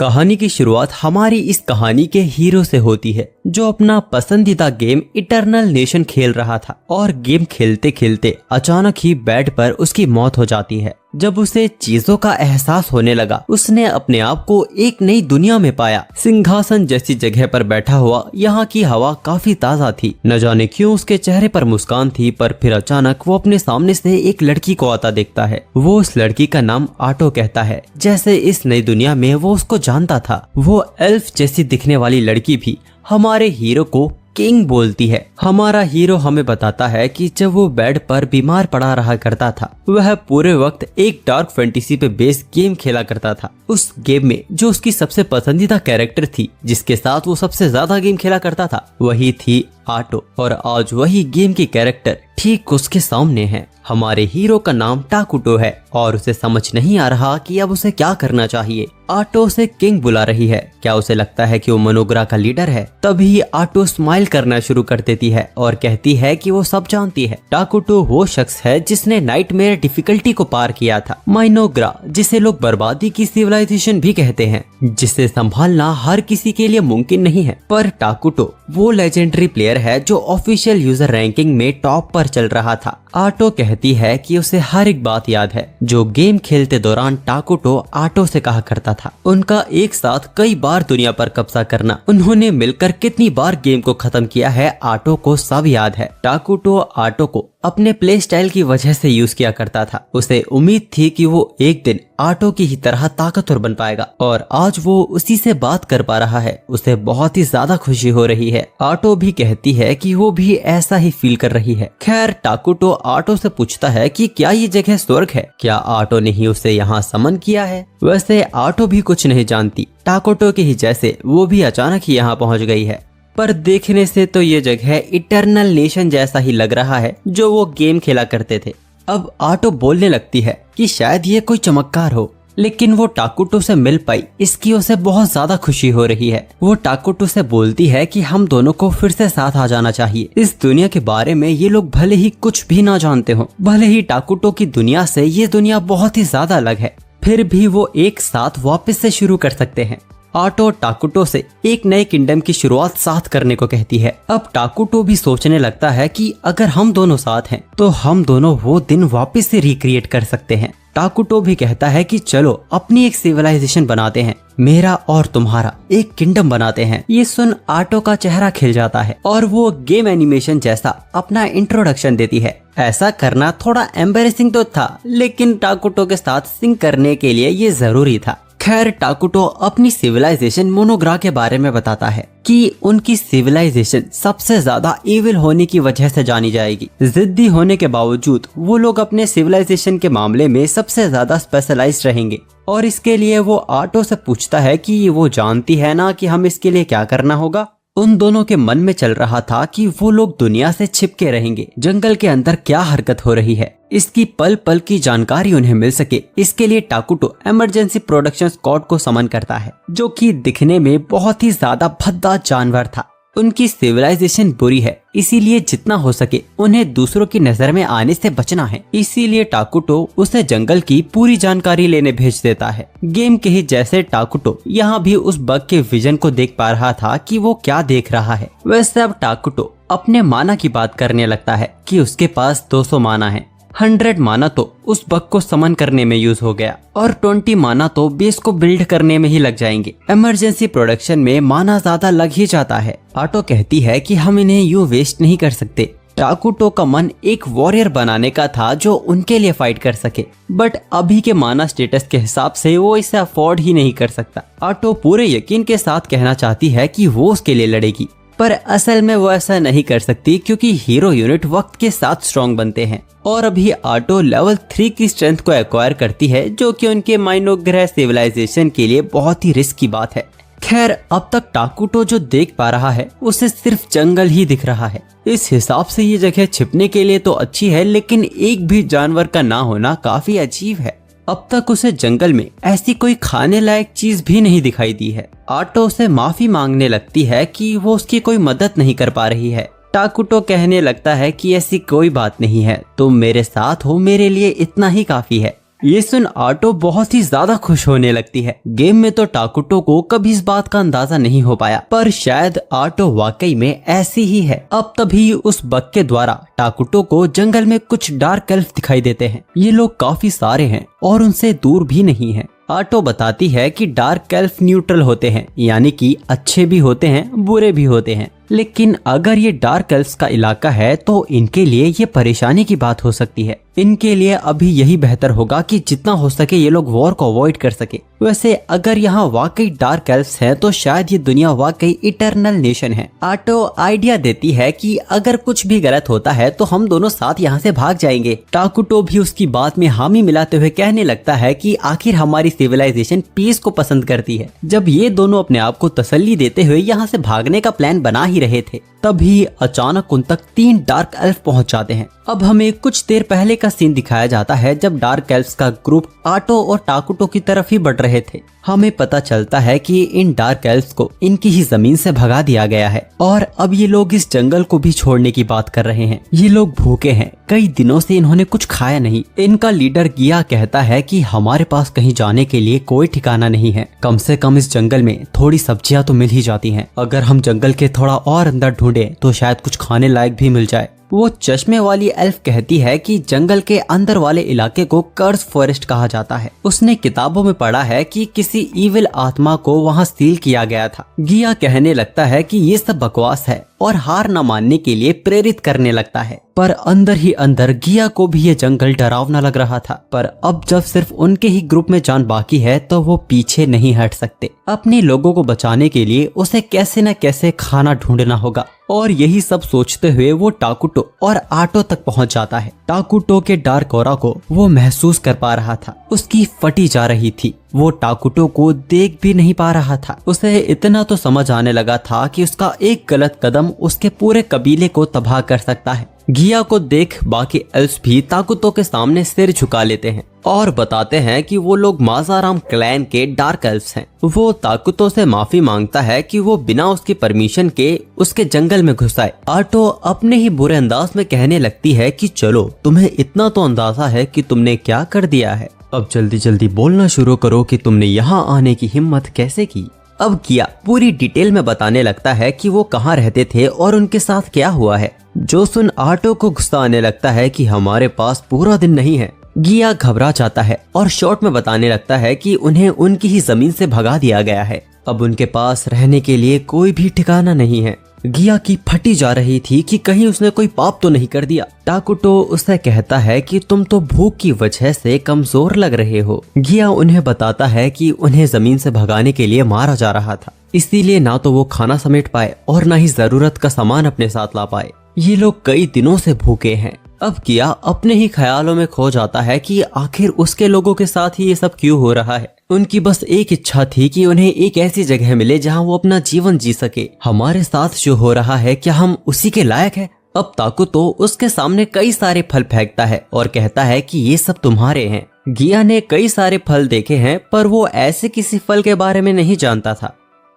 कहानी की शुरुआत हमारी इस कहानी के हीरो से होती है, जो अपना पसंदीदा गेम इटर्नल नेशन खेल रहा था और गेम खेलते खेलते अचानक ही बेड पर उसकी मौत हो जाती है। जब उसे चीजों का एहसास होने लगा, उसने अपने आप को एक नई दुनिया में पाया। सिंहासन जैसी जगह पर बैठा हुआ, यहाँ की हवा काफी ताजा थी। न जाने क्यों उसके चेहरे पर मुस्कान थी, पर फिर अचानक वो अपने सामने से एक लड़की को आता देखता है। वो उस लड़की का नाम आटो कहता है। जैसे इस नई दुनिया में वो उसको जानता था। वो एल्फ जैसी दिखने वाली लड़की भी हमारे हीरो को किंग बोलती है। हमारा हीरो हमें बताता है कि जब वो बेड पर बीमार पड़ा रहा करता था, वह पूरे वक्त एक डार्क फैंटेसी पे बेस्ड गेम खेला करता था। उस गेम में जो उसकी सबसे पसंदीदा कैरेक्टर थी, जिसके साथ वो सबसे ज्यादा गेम खेला करता था, वही थी आटो। और आज वही गेम की कैरेक्टर ठीक उसके सामने है। हमारे हीरो का नाम टाकुटो है और उसे समझ नहीं आ रहा कि अब उसे क्या करना चाहिए। आटो उसे किंग बुला रही है। क्या उसे लगता है कि वो मनोग्रा का लीडर है? तभी आटो स्माइल करना शुरू कर देती है और कहती है कि वो सब जानती है। टाकुटो वो शख्स है जिसने नाइटमेयर डिफिकल्टी को पार किया था। माइनोग्रा, जिसे लोग बर्बादी की सिविलाइजेशन भी कहते हैं, जिसे संभालना हर किसी के लिए मुमकिन नहीं है। पर टाकुटो वो लेजेंडरी प्लेयर है जो ऑफिशियल यूजर रैंकिंग में टॉप पर चल रहा था। आटो कहती है कि उसे हर एक बात याद है जो गेम खेलते दौरान टाकुटो आटो से कहा करता था। उनका एक साथ कई बार दुनिया पर कब्जा करना, उन्होंने मिलकर कितनी बार गेम को खत्म किया है, आटो को सब याद है। टाकुटो आटो को अपने प्ले स्टाइल की वजह से यूज किया करता था। उसे उम्मीद थी कि वो एक दिन आटो की ही तरह ताकतवर बन पाएगा और आज वो उसी से बात कर पा रहा है। उसे बहुत ही ज्यादा खुशी हो रही है। आटो भी कहती है कि वो भी ऐसा ही फील कर रही है। खैर, टाकुटो आटो से पूछता है कि क्या ये जगह स्वर्ग है? क्या आटो ने ही उसे यहाँ समन किया है? वैसे आटो भी कुछ नहीं जानती। टाकुटो के ही जैसे वो भी अचानक ही यहाँ पहुँच गई है। पर देखने से तो ये जगह इटर्नल नेशन जैसा ही लग रहा है जो वो गेम खेला करते थे। अब आटो बोलने लगती है कि शायद ये कोई चमत्कार हो, लेकिन वो टाकुटो से मिल पाई, इसकी उसे बहुत ज्यादा खुशी हो रही है। वो टाकुटो से बोलती है कि हम दोनों को फिर से साथ आ जाना चाहिए। इस दुनिया के बारे में ये लोग भले ही कुछ भी ना जानते हो, भले ही टाकुटो की दुनिया से ये दुनिया बहुत ही ज्यादा अलग है, फिर भी वो एक साथ वापस से शुरू कर सकते हैं। आटो टाकुटो से एक नए किंगडम की शुरुआत साथ करने को कहती है। अब टाकुटो भी सोचने लगता है कि अगर हम दोनों साथ हैं तो हम दोनों वो दिन वापस से रिक्रिएट कर सकते हैं। टाकुटो भी कहता है कि चलो अपनी एक सिविलाइजेशन बनाते हैं, मेरा और तुम्हारा एक किंगडम बनाते हैं। ये सुन आटो का चेहरा खिल जाता है और वो गेम एनिमेशन जैसा अपना इंट्रोडक्शन देती है। ऐसा करना थोड़ा एम्बैरेसिंग तो था, लेकिन टाकुटो के साथ सिंक करने के लिए ये जरूरी था। खैर, टाकुटो अपनी सिविलाइजेशन मोनोग्रा के बारे में बताता है कि उनकी सिविलाइजेशन सबसे ज्यादा इविल होने की वजह से जानी जाएगी। जिद्दी होने के बावजूद वो लोग अपने सिविलाइजेशन के मामले में सबसे ज्यादा स्पेशलाइज्ड रहेंगे। और इसके लिए वो आटो से पूछता है कि वो जानती है ना कि हम इसके लिए क्या करना होगा। उन दोनों के मन में चल रहा था कि वो लोग दुनिया से छिपके रहेंगे, जंगल के अंदर क्या हरकत हो रही है, इसकी पल पल की जानकारी उन्हें मिल सके। इसके लिए टाकुटो इमरजेंसी प्रोडक्शन स्क्वाड को समन करता है, जो कि दिखने में बहुत ही ज्यादा भद्दा जानवर था। उनकी सिविलाइजेशन बुरी है, इसीलिए जितना हो सके उन्हें दूसरों की नजर में आने से बचना है। इसीलिए टाकुटो उसे जंगल की पूरी जानकारी लेने भेज देता है। गेम के ही जैसे टाकुटो यहाँ भी उस बग के विजन को देख पा रहा था कि वो क्या देख रहा है। वैसे अब टाकुटो अपने माना की बात करने लगता है कि उसके पास 200 माना है। 100 माना तो उस बग को समन करने में यूज हो गया और 20 माना तो बेस को बिल्ड करने में ही लग जाएंगे। इमरजेंसी प्रोडक्शन में माना ज्यादा लग ही जाता है। आटो कहती है कि हम इन्हें यूं वेस्ट नहीं कर सकते। टाकुटो का मन एक वॉरियर बनाने का था जो उनके लिए फाइट कर सके, बट अभी के माना स्टेटस के हिसाब से वो इसे अफोर्ड ही नहीं कर सकता। आटो पूरे यकीन के साथ कहना चाहती है कि वो उसके लिए लड़ेगी, पर असल में वो ऐसा नहीं कर सकती क्योंकि हीरो यूनिट वक्त के साथ स्ट्रॉन्ग बनते हैं। और अभी आटो लेवल 3 की स्ट्रेंथ को एक्वायर करती है, जो कि उनके माइनोग्रह सिविलाइजेशन के लिए बहुत ही रिस्क की बात है। खैर, अब तक टाकुटो जो देख पा रहा है उसे सिर्फ जंगल ही दिख रहा है। इस हिसाब से ये जगह छिपने के लिए तो अच्छी है, लेकिन एक भी जानवर का ना होना काफी अजीब है। अब तक उसे जंगल में ऐसी कोई खाने लायक चीज भी नहीं दिखाई दी है। आटो से माफी मांगने लगती है कि वो उसकी कोई मदद नहीं कर पा रही है। टाकुटो कहने लगता है कि ऐसी कोई बात नहीं है, तुम मेरे साथ हो, मेरे लिए इतना ही काफी है। ये सुन आटो बहुत ही ज्यादा खुश होने लगती है। गेम में तो टाकुटो को कभी इस बात का अंदाजा नहीं हो पाया, पर शायद आटो वाकई में ऐसी ही है। अब तभी उस बग के द्वारा टाकुटो को जंगल में कुछ डार्क एल्फ दिखाई देते हैं। ये लोग काफी सारे हैं और उनसे दूर भी नहीं है। आटो बताती है कि डार्क एल्फ न्यूट्रल होते हैं, यानी कि अच्छे भी होते हैं बुरे भी होते हैं, लेकिन अगर ये डार्क एल्फ्स का इलाका है तो इनके लिए ये परेशानी की बात हो सकती है। इनके लिए अभी यही बेहतर होगा कि जितना हो सके ये लोग वॉर को अवॉइड कर सके। वैसे अगर यहाँ वाकई डार्क एल्फ्स हैं तो शायद ये दुनिया वाकई इटर्नल नेशन है। आटो आइडिया देती है कि अगर कुछ भी गलत होता है तो हम दोनों साथ यहाँ से भाग जाएंगे। टाकुटो भी उसकी बात में हामी मिलाते हुए कहने लगता है कि आखिर हमारी सिविलाइजेशन पीस को पसंद करती है। जब ये दोनों अपने आप को तसल्ली देते हुए यहाँ से भागने का प्लान बना ही रहे थे, तभी अचानक उन तक 3 डार्क एल्फ पहुंच जाते हैं। अब हमें कुछ देर पहले का सीन दिखाया जाता है जब डार्क एल्फ्स का ग्रुप आटो और टाकुटो की तरफ ही बढ़ रहे थे। हमें पता चलता है कि इन डार्क एल्फ्स को इनकी ही जमीन से भगा दिया गया है और अब ये लोग इस जंगल को भी छोड़ने की बात कर रहे हैं। ये लोग भूखे हैं, कई दिनों से इन्होंने कुछ खाया नहीं। इनका लीडर गिया कहता है कि हमारे पास कहीं जाने के लिए कोई ठिकाना नहीं है, कम से कम इस जंगल में थोड़ी सब्जियां तो मिल ही जाती हैं। अगर हम जंगल के थोड़ा और अंदर ढूंढे तो शायद कुछ खाने लायक भी मिल जाए। वो चश्मे वाली एल्फ कहती है कि जंगल के अंदर वाले इलाके को कर्स फॉरेस्ट कहा जाता है। उसने किताबों में पढ़ा है कि किसी इविल आत्मा को वहाँ सील किया गया था। गिया कहने लगता है कि ये सब बकवास है और हार न मानने के लिए प्रेरित करने लगता है, पर अंदर ही अंदर गिया को भी ये जंगल डरावना लग रहा था। पर अब जब सिर्फ उनके ही ग्रुप में जान बाकी है तो वो पीछे नहीं हट सकते। अपने लोगों को बचाने के लिए उसे कैसे न कैसे खाना ढूंढना होगा और यही सब सोचते हुए वो टाकुटो और आटो तक पहुंच जाता है। टाकुटो के डार्क ऑरा को वो महसूस कर पा रहा था, उसकी फटी जा रही थी। वो टाकुटो को देख भी नहीं पा रहा था। उसे इतना तो समझ आने लगा था कि उसका एक गलत कदम उसके पूरे कबीले को तबाह कर सकता है। गिया को देख बाकी एल्फ्स भी ताकुतो के सामने सिर झुका लेते हैं और बताते हैं कि वो लोग माजाराम क्लैन के डार्क एल्फ्स हैं। वो ताकुतो से माफी मांगता है कि वो बिना उसकी परमिशन के उसके जंगल में घुस आए। आटो अपने ही बुरे अंदाज में कहने लगती है कि चलो, तुम्हें इतना तो अंदाजा है कि तुमने क्या कर दिया है, अब जल्दी जल्दी बोलना शुरू करो कि तुमने यहाँ आने की हिम्मत कैसे की। अब गिया पूरी डिटेल में बताने लगता है कि वो कहाँ रहते थे और उनके साथ क्या हुआ है। जो सुन आटो को गुस्सा आने लगता है कि हमारे पास पूरा दिन नहीं है। गिया घबरा जाता है और शॉर्ट में बताने लगता है कि उन्हें उनकी ही जमीन से भगा दिया गया है। अब उनके पास रहने के लिए कोई भी ठिकाना नहीं है। गिया की फटी जा रही थी कि कहीं उसने कोई पाप तो नहीं कर दिया। टाकुटो उससे कहता है कि तुम तो भूख की वजह से कमजोर लग रहे हो। गिया उन्हें बताता है कि उन्हें जमीन से भगाने के लिए मारा जा रहा था, इसीलिए ना तो वो खाना समेट पाए और ना ही जरूरत का सामान अपने साथ ला पाए। ये लोग कई दिनों से भूखे हैं। अब गिया अपने ही ख्यालों में खो जाता है कि आखिर उसके लोगों के साथ ही ये सब क्यों हो रहा है। उनकी बस एक इच्छा थी कि उन्हें एक ऐसी जगह मिले जहां वो अपना जीवन जी सके। हमारे साथ जो हो रहा है क्या हम उसी के लायक है? अब ताकुतो उसके सामने कई सारे फल फेंकता है और कहता है कि ये सब तुम्हारे हैं। गिया ने कई सारे फल देखे हैं पर वो ऐसे किसी फल के बारे में नहीं जानता था।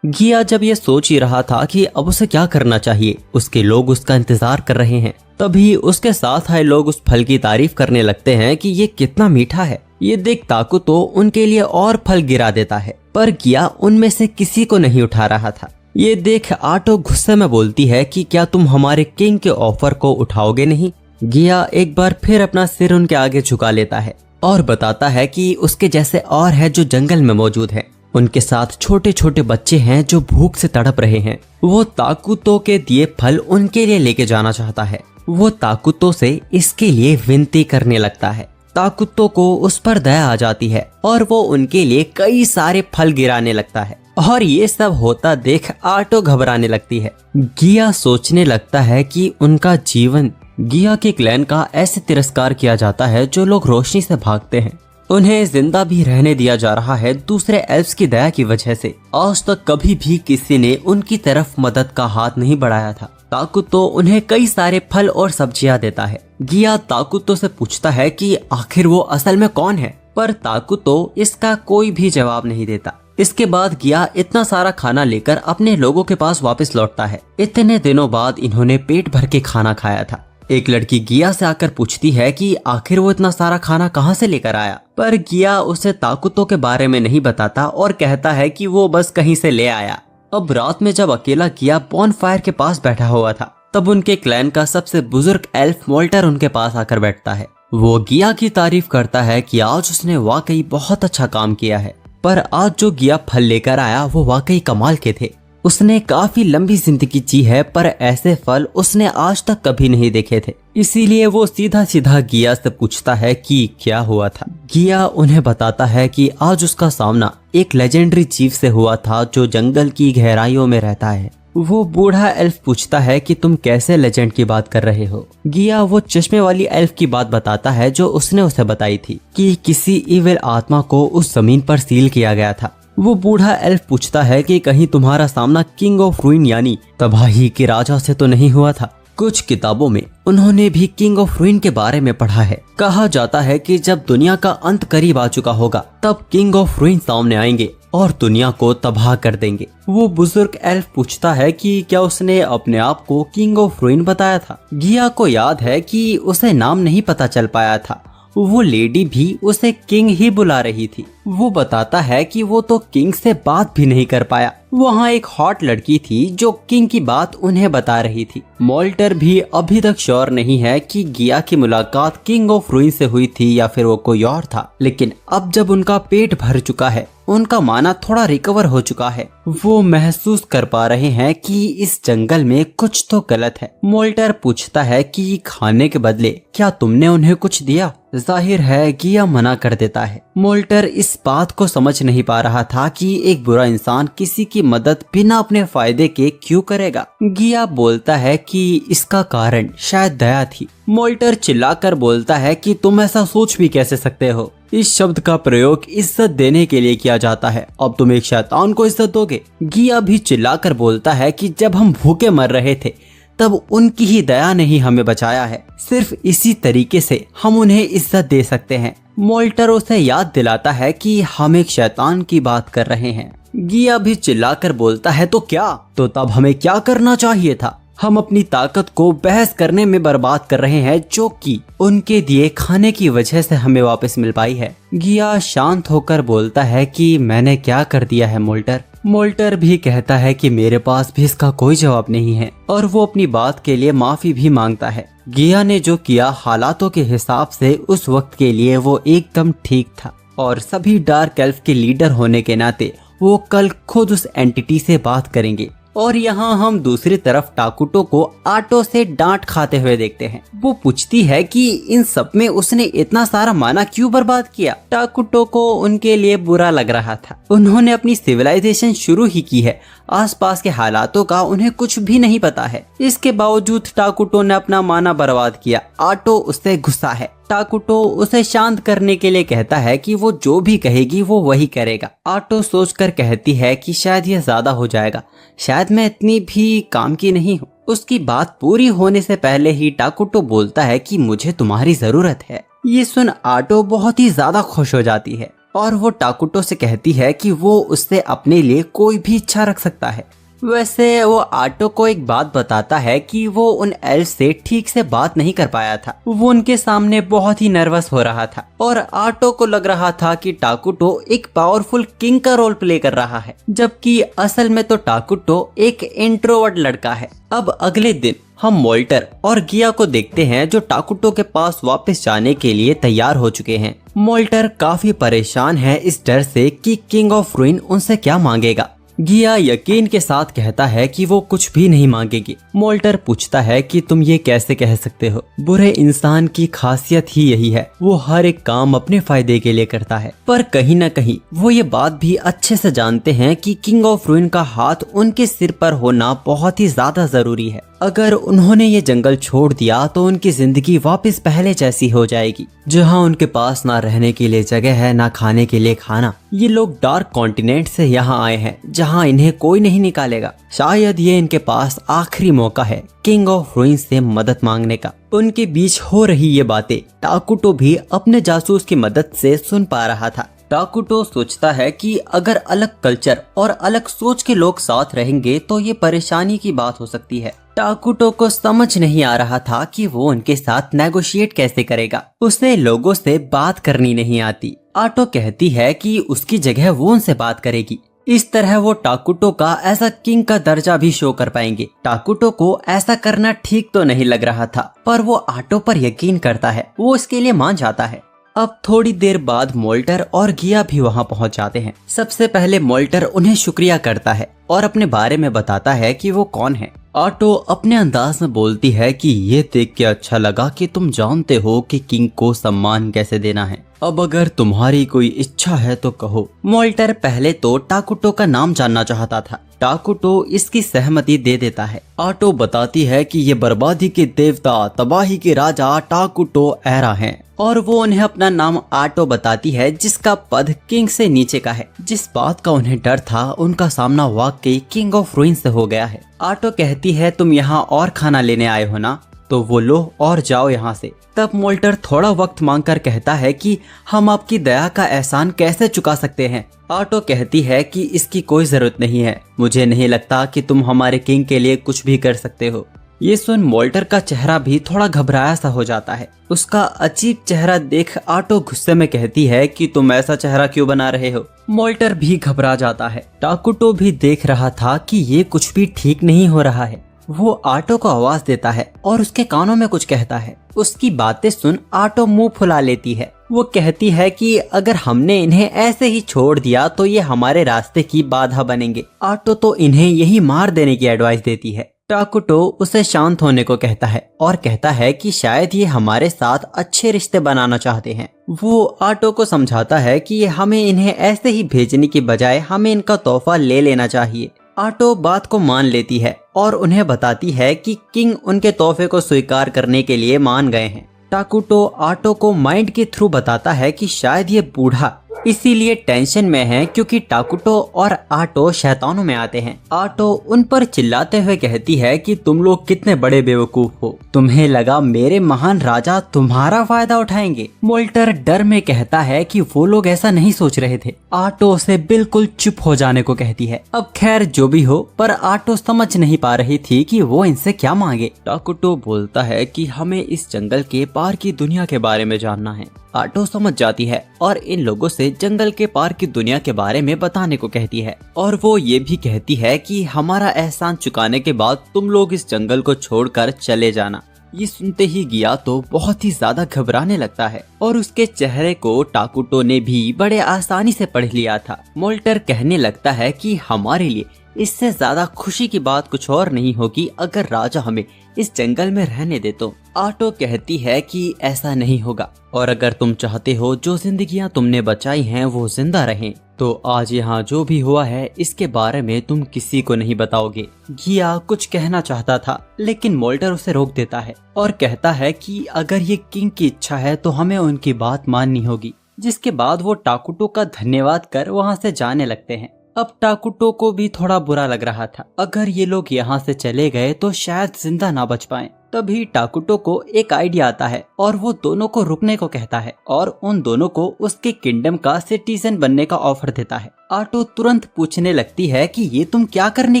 गिया जब ये सोच ही रहा था कि अब उसे क्या करना चाहिए, उसके लोग उसका इंतजार कर रहे हैं। तभी उसके साथ आए लोग उस फल की तारीफ करने लगते हैं कि ये कितना मीठा है। ये देख ताकुतो उनके लिए और फल गिरा देता है, पर गिया उनमें से किसी को नहीं उठा रहा था। ये देख आटो गुस्से में बोलती है कि क्या तुम हमारे किंग के ऑफर को उठाओगे नहीं? गिया एक बार फिर अपना सिर उनके आगे झुका लेता है और बताता है कि उसके जैसे और है जो जंगल में मौजूद है। उनके साथ छोटे छोटे बच्चे हैं जो भूख से तड़प रहे हैं। वो ताकुतो के दिए फल उनके लिए लेके जाना चाहता है। वो ताकुतो से इसके लिए विनती करने लगता है। ताकुतो को उस पर दया आ जाती है और वो उनके लिए कई सारे फल गिराने लगता है। और ये सब होता देख आटो घबराने लगती है। गिया सोचने लगता है कि उनका जीवन, गिया के क्लैन का ऐसे तिरस्कार किया जाता है जो लोग रोशनी से भागते हैं। उन्हें जिंदा भी रहने दिया जा रहा है दूसरे एल्फ्स की दया की वजह से। आज तक कभी भी किसी ने उनकी तरफ मदद का हाथ नहीं बढ़ाया था। ताकुतो उन्हें कई सारे फल और सब्जियां देता है। गिया ताकुतो से पूछता है कि आखिर वो असल में कौन है, पर ताकुतो इसका कोई भी जवाब नहीं देता। इसके बाद गिया इतना सारा खाना लेकर अपने लोगों के पास वापस लौटता है। इतने दिनों बाद इन्होंने पेट भर के खाना खाया था। एक लड़की गिया से आकर पूछती है कि आखिर वो इतना सारा खाना कहाँ से लेकर आया, पर गिया उसे ताकुतो के बारे में नहीं बताता और कहता है कि वो बस कहीं से ले आया। अब रात में जब अकेला गिया बॉनफायर के पास बैठा हुआ था, तब उनके क्लैन का सबसे बुजुर्ग एल्फ मोल्टर उनके पास आकर बैठता है। वो गिया की तारीफ करता है कि आज उसने वाकई बहुत अच्छा काम किया है, पर आज जो गिया फल लेकर आया वो वाकई कमाल के थे। उसने काफी लंबी जिंदगी जी है, पर ऐसे फल उसने आज तक कभी नहीं देखे थे। इसीलिए वो सीधा सीधा गिया से पूछता है कि क्या हुआ था। गिया उन्हें बताता है कि आज उसका सामना एक लेजेंडरी जीव से हुआ था जो जंगल की गहराइयों में रहता है। वो बूढ़ा एल्फ पूछता है कि तुम कैसे लेजेंड की बात कर रहे हो। गिया वो चश्मे वाली एल्फ की बात बताता है जो उसने उसे बताई थी कि किसी इविल आत्मा को उस जमीन पर सील किया गया था। वो बूढ़ा एल्फ पूछता है कि कहीं तुम्हारा सामना किंग ऑफ रूइन यानी तबाही के राजा से तो नहीं हुआ था। कुछ किताबों में उन्होंने भी किंग ऑफ रूइन के बारे में पढ़ा है। कहा जाता है कि जब दुनिया का अंत करीब आ चुका होगा तब किंग ऑफ रूइन सामने आएंगे और दुनिया को तबाह कर देंगे। वो बुजुर्ग एल्फ पूछता है कि क्या उसने अपने आप को किंग ऑफ रूइन बताया था। गिया को याद है कि उसे नाम नहीं पता चल पाया था। वो लेडी भी उसे किंग ही बुला रही थी। वो बताता है कि वो तो किंग से बात भी नहीं कर पाया। वहाँ एक हॉट लड़की थी जो किंग की बात उन्हें बता रही थी। मोल्टर भी अभी तक श्योर नहीं है कि गिया की मुलाकात किंग ऑफ रूइन से हुई थी या फिर वो कोई और था, लेकिन अब जब उनका पेट भर चुका है, उनका माना थोड़ा रिकवर हो चुका है, वो महसूस कर पा रहे हैं कि इस जंगल में कुछ तो गलत है। मोल्टर पूछता है कि खाने के बदले क्या तुमने उन्हें कुछ दिया। जाहिर है गिया मना कर देता है। मोल्टर इस बात को समझ नहीं पा रहा था कि एक बुरा इंसान किसी की मदद बिना अपने फायदे के क्यों करेगा। गिया बोलता है कि इसका कारण शायद दया थी। मोल्टर चिल्लाकर बोलता है कि तुम ऐसा सोच भी कैसे सकते हो। इस शब्द का प्रयोग इज्जत देने के लिए किया जाता है। अब तुम एक शैतान को इज्जत दोगे। गिया भी चिल्लाकर बोलता है कि जब हम भूखे मर रहे थे तब उनकी ही दया ने ही हमें बचाया है। सिर्फ इसी तरीके से हम उन्हें इज्जत दे सकते हैं। मोल्टर उसे याद दिलाता है कि हम एक शैतान की बात कर रहे हैं। गिया भी चिल्लाकर बोलता है तो क्या? तो तब हमें क्या करना चाहिए था? हम अपनी ताकत को बहस करने में बर्बाद कर रहे हैं जो कि उनके दिए खाने की वजह से हमें वापस मिल पाई है। गिया शांत होकर बोलता है कि मैंने क्या कर दिया है मोल्टर। मोल्टर भी कहता है कि मेरे पास भी इसका कोई जवाब नहीं है और वो अपनी बात के लिए माफी भी मांगता है। गिया ने जो किया हालातों के हिसाब से उस वक्त के लिए वो एकदम ठीक था और सभी डार्क एल्फ के लीडर होने के नाते वो कल खुद उस एंटिटी से बात करेंगे। और यहाँ हम दूसरी तरफ टाकुटो को आटो से डांट खाते हुए देखते हैं। वो पूछती है कि इन सब में उसने इतना सारा माना क्यों बर्बाद किया। टाकुटो को उनके लिए बुरा लग रहा था। उन्होंने अपनी सिविलाइजेशन शुरू ही की है, आसपास के हालातों का उन्हें कुछ भी नहीं पता है। इसके बावजूद टाकुटो ने अपना माना बर्बाद किया। आटो उससे गुस्सा है। टाकुटो उसे शांत करने के लिए कहता है कि वो जो भी कहेगी वो वही करेगा। आटो सोचकर कहती है कि शायद ये ज्यादा हो जाएगा, शायद मैं इतनी भी काम की नहीं हूँ। उसकी बात पूरी होने से पहले ही टाकुटो बोलता है कि मुझे तुम्हारी जरूरत है। ये सुन आटो बहुत ही ज्यादा खुश हो जाती है और वो टाकुटो से कहती है कि वो उससे अपने लिए कोई भी इच्छा रख सकता है। वैसे वो आटो को एक बात बताता है कि वो उन एल्फ से ठीक से बात नहीं कर पाया था। वो उनके सामने बहुत ही नर्वस हो रहा था और आटो को लग रहा था कि टाकुटो एक पावरफुल किंग का रोल प्ले कर रहा है, जबकि असल में तो टाकुटो एक इंट्रोवर्ट लड़का है। अब अगले दिन हम मोल्टर और गिया को देखते हैं जो टाकुटो के पास वापस जाने के लिए तैयार हो चुके हैं। मोल्टर काफी परेशान है इस डर से कि किंग ऑफ रूइन उनसे क्या मांगेगा। गिया यकीन के साथ कहता है कि वो कुछ भी नहीं मांगेगी। मोल्टर पूछता है कि तुम ये कैसे कह सकते हो। बुरे इंसान की खासियत ही यही है, वो हर एक काम अपने फायदे के लिए करता है। पर कहीं न कहीं वो ये बात भी अच्छे से जानते हैं कि किंग ऑफ रूइन का हाथ उनके सिर पर होना बहुत ही ज्यादा जरूरी है। अगर उन्होंने ये जंगल छोड़ दिया तो उनकी जिंदगी वापस पहले जैसी हो जाएगी, जहाँ उनके पास ना रहने के लिए जगह है ना खाने के लिए खाना। ये लोग डार्क कॉन्टिनेंट से यहाँ आए हैं जहाँ इन्हें कोई नहीं निकालेगा। शायद ये इनके पास आखिरी मौका है किंग ऑफ रूइन से मदद मांगने का। उनके बीच हो रही ये बातें टाकुटो भी अपने जासूस की मदद से सुन पा रहा था। टाकुटो सोचता है कि अगर अलग कल्चर और अलग सोच के लोग साथ रहेंगे तो ये परेशानी की बात हो सकती है। टाकुटो को समझ नहीं आ रहा था कि वो उनके साथ नेगोशिएट कैसे करेगा। उसे लोगों से बात करनी नहीं आती। आटो कहती है कि उसकी जगह वो उनसे बात करेगी। इस तरह वो टाकुटो का एज अ किंग का दर्जा भी शो कर पाएंगे। टाकुटो को ऐसा करना ठीक तो नहीं लग रहा था, पर वो आटो पर यकीन करता है, वो इसके लिए मान जाता है। अब थोड़ी देर बाद मोल्टर और घिया भी वहाँ पहुँच जाते हैं। सबसे पहले मोल्टर उन्हें शुक्रिया करता है और अपने बारे में बताता है कि वो कौन है। आटो अपने अंदाज में बोलती है कि ये देख के अच्छा लगा कि तुम जानते हो कि किंग को सम्मान कैसे देना है। अब अगर तुम्हारी कोई इच्छा है तो कहो। मोल्टर पहले तो टाकुटो का नाम जानना चाहता था। टाकुटो इसकी सहमति दे देता है। आटो बताती है कि ये बर्बादी के देवता, तबाही के राजा टाकुटो एरा हैं और वो उन्हें अपना नाम आटो बताती है, जिसका पद किंग से नीचे का है। जिस बात का उन्हें डर था, उनका सामना वाकई किंग ऑफ रूइन से हो गया है। आटो कहती है तुम यहाँ और खाना लेने आए हो ना, तो वो लो और जाओ यहाँ से। तब मोल्टर थोड़ा वक्त मांगकर कहता है कि हम आपकी दया का एहसान कैसे चुका सकते हैं। आटो कहती है कि इसकी कोई जरूरत नहीं है, मुझे नहीं लगता कि तुम हमारे किंग के लिए कुछ भी कर सकते हो। ये सुन मोल्टर का चेहरा भी थोड़ा घबराया सा हो जाता है। उसका अजीब चेहरा देख आटो गुस्से में कहती है कि तुम ऐसा चेहरा क्यों बना रहे हो। मोल्टर भी घबरा जाता है। टाकुटो भी देख रहा था कि ये कुछ भी ठीक नहीं हो रहा है। वो आटो को आवाज देता है और उसके कानों में कुछ कहता है। उसकी बातें सुन आटो मुंह फुला लेती है। वो कहती है कि अगर हमने इन्हें ऐसे ही छोड़ दिया तो ये हमारे रास्ते की बाधा बनेंगे। आटो तो इन्हें यही मार देने की एडवाइस देती है। टाकुटो उसे शांत होने को कहता है और कहता है कि शायद ये हमारे साथ अच्छे रिश्ते बनाना चाहते हैं। वो आटो को समझाता है कि हमें इन्हें ऐसे ही भेजने की बजाय हमें इनका तोहफा ले लेना चाहिए। आटो बात को मान लेती है और उन्हें बताती है कि किंग उनके तोहफे को स्वीकार करने के लिए मान गए हैं। टाकुटो आटो को माइंड के थ्रू बताता है कि शायद ये बूढ़ा इसीलिए टेंशन में है क्योंकि टाकुटो और आटो शैतानों में आते हैं। आटो उन पर चिल्लाते हुए कहती है कि तुम लोग कितने बड़े बेवकूफ हो, तुम्हें लगा मेरे महान राजा तुम्हारा फायदा उठाएंगे। मोल्टर डर में कहता है कि वो लोग ऐसा नहीं सोच रहे थे। आटो उसे बिल्कुल चुप हो जाने को कहती है। अब खैर जो भी हो, पर आटो समझ नहीं पा रही थी कि वो इनसे क्या मांगे। टाकुटो बोलता है कि हमें इस जंगल के पार की दुनिया के बारे में जानना है। आटो समझ जाती है और इन लोगों से जंगल के पार की दुनिया के बारे में बताने को कहती है और वो ये भी कहती है कि हमारा एहसान चुकाने के बाद तुम लोग इस जंगल को छोड़कर चले जाना। ये सुनते ही गिया तो बहुत ही ज्यादा घबराने लगता है और उसके चेहरे को टाकुटो ने भी बड़े आसानी से पढ़ लिया था। मोल्टर कहने लगता है कि हमारे लिए इससे ज्यादा खुशी की बात कुछ और नहीं होगी अगर राजा हमें इस जंगल में रहने दे तो। आटो कहती है कि ऐसा नहीं होगा और अगर तुम चाहते हो जो जिंदगियां तुमने बचाई हैं वो जिंदा रहें, तो आज यहाँ जो भी हुआ है इसके बारे में तुम किसी को नहीं बताओगे। गिया कुछ कहना चाहता था लेकिन मोल्टर उसे रोक देता है और कहता है कि अगर ये किंग की इच्छा है तो हमें उनकी बात माननी होगी। जिसके बाद वो टाकुटो का धन्यवाद कर वहाँ से जाने लगते हैं। अब टाकुटो को भी थोड़ा बुरा लग रहा था, अगर ये लोग यहाँ से चले गए तो शायद जिंदा ना बच पाएं। तभी टाकुटो को एक आइडिया आता है और वो दोनों को रुकने को कहता है और उन दोनों को उसके किंगडम का सिटीजन बनने का ऑफर देता है। आटो तुरंत पूछने लगती है कि ये तुम क्या करने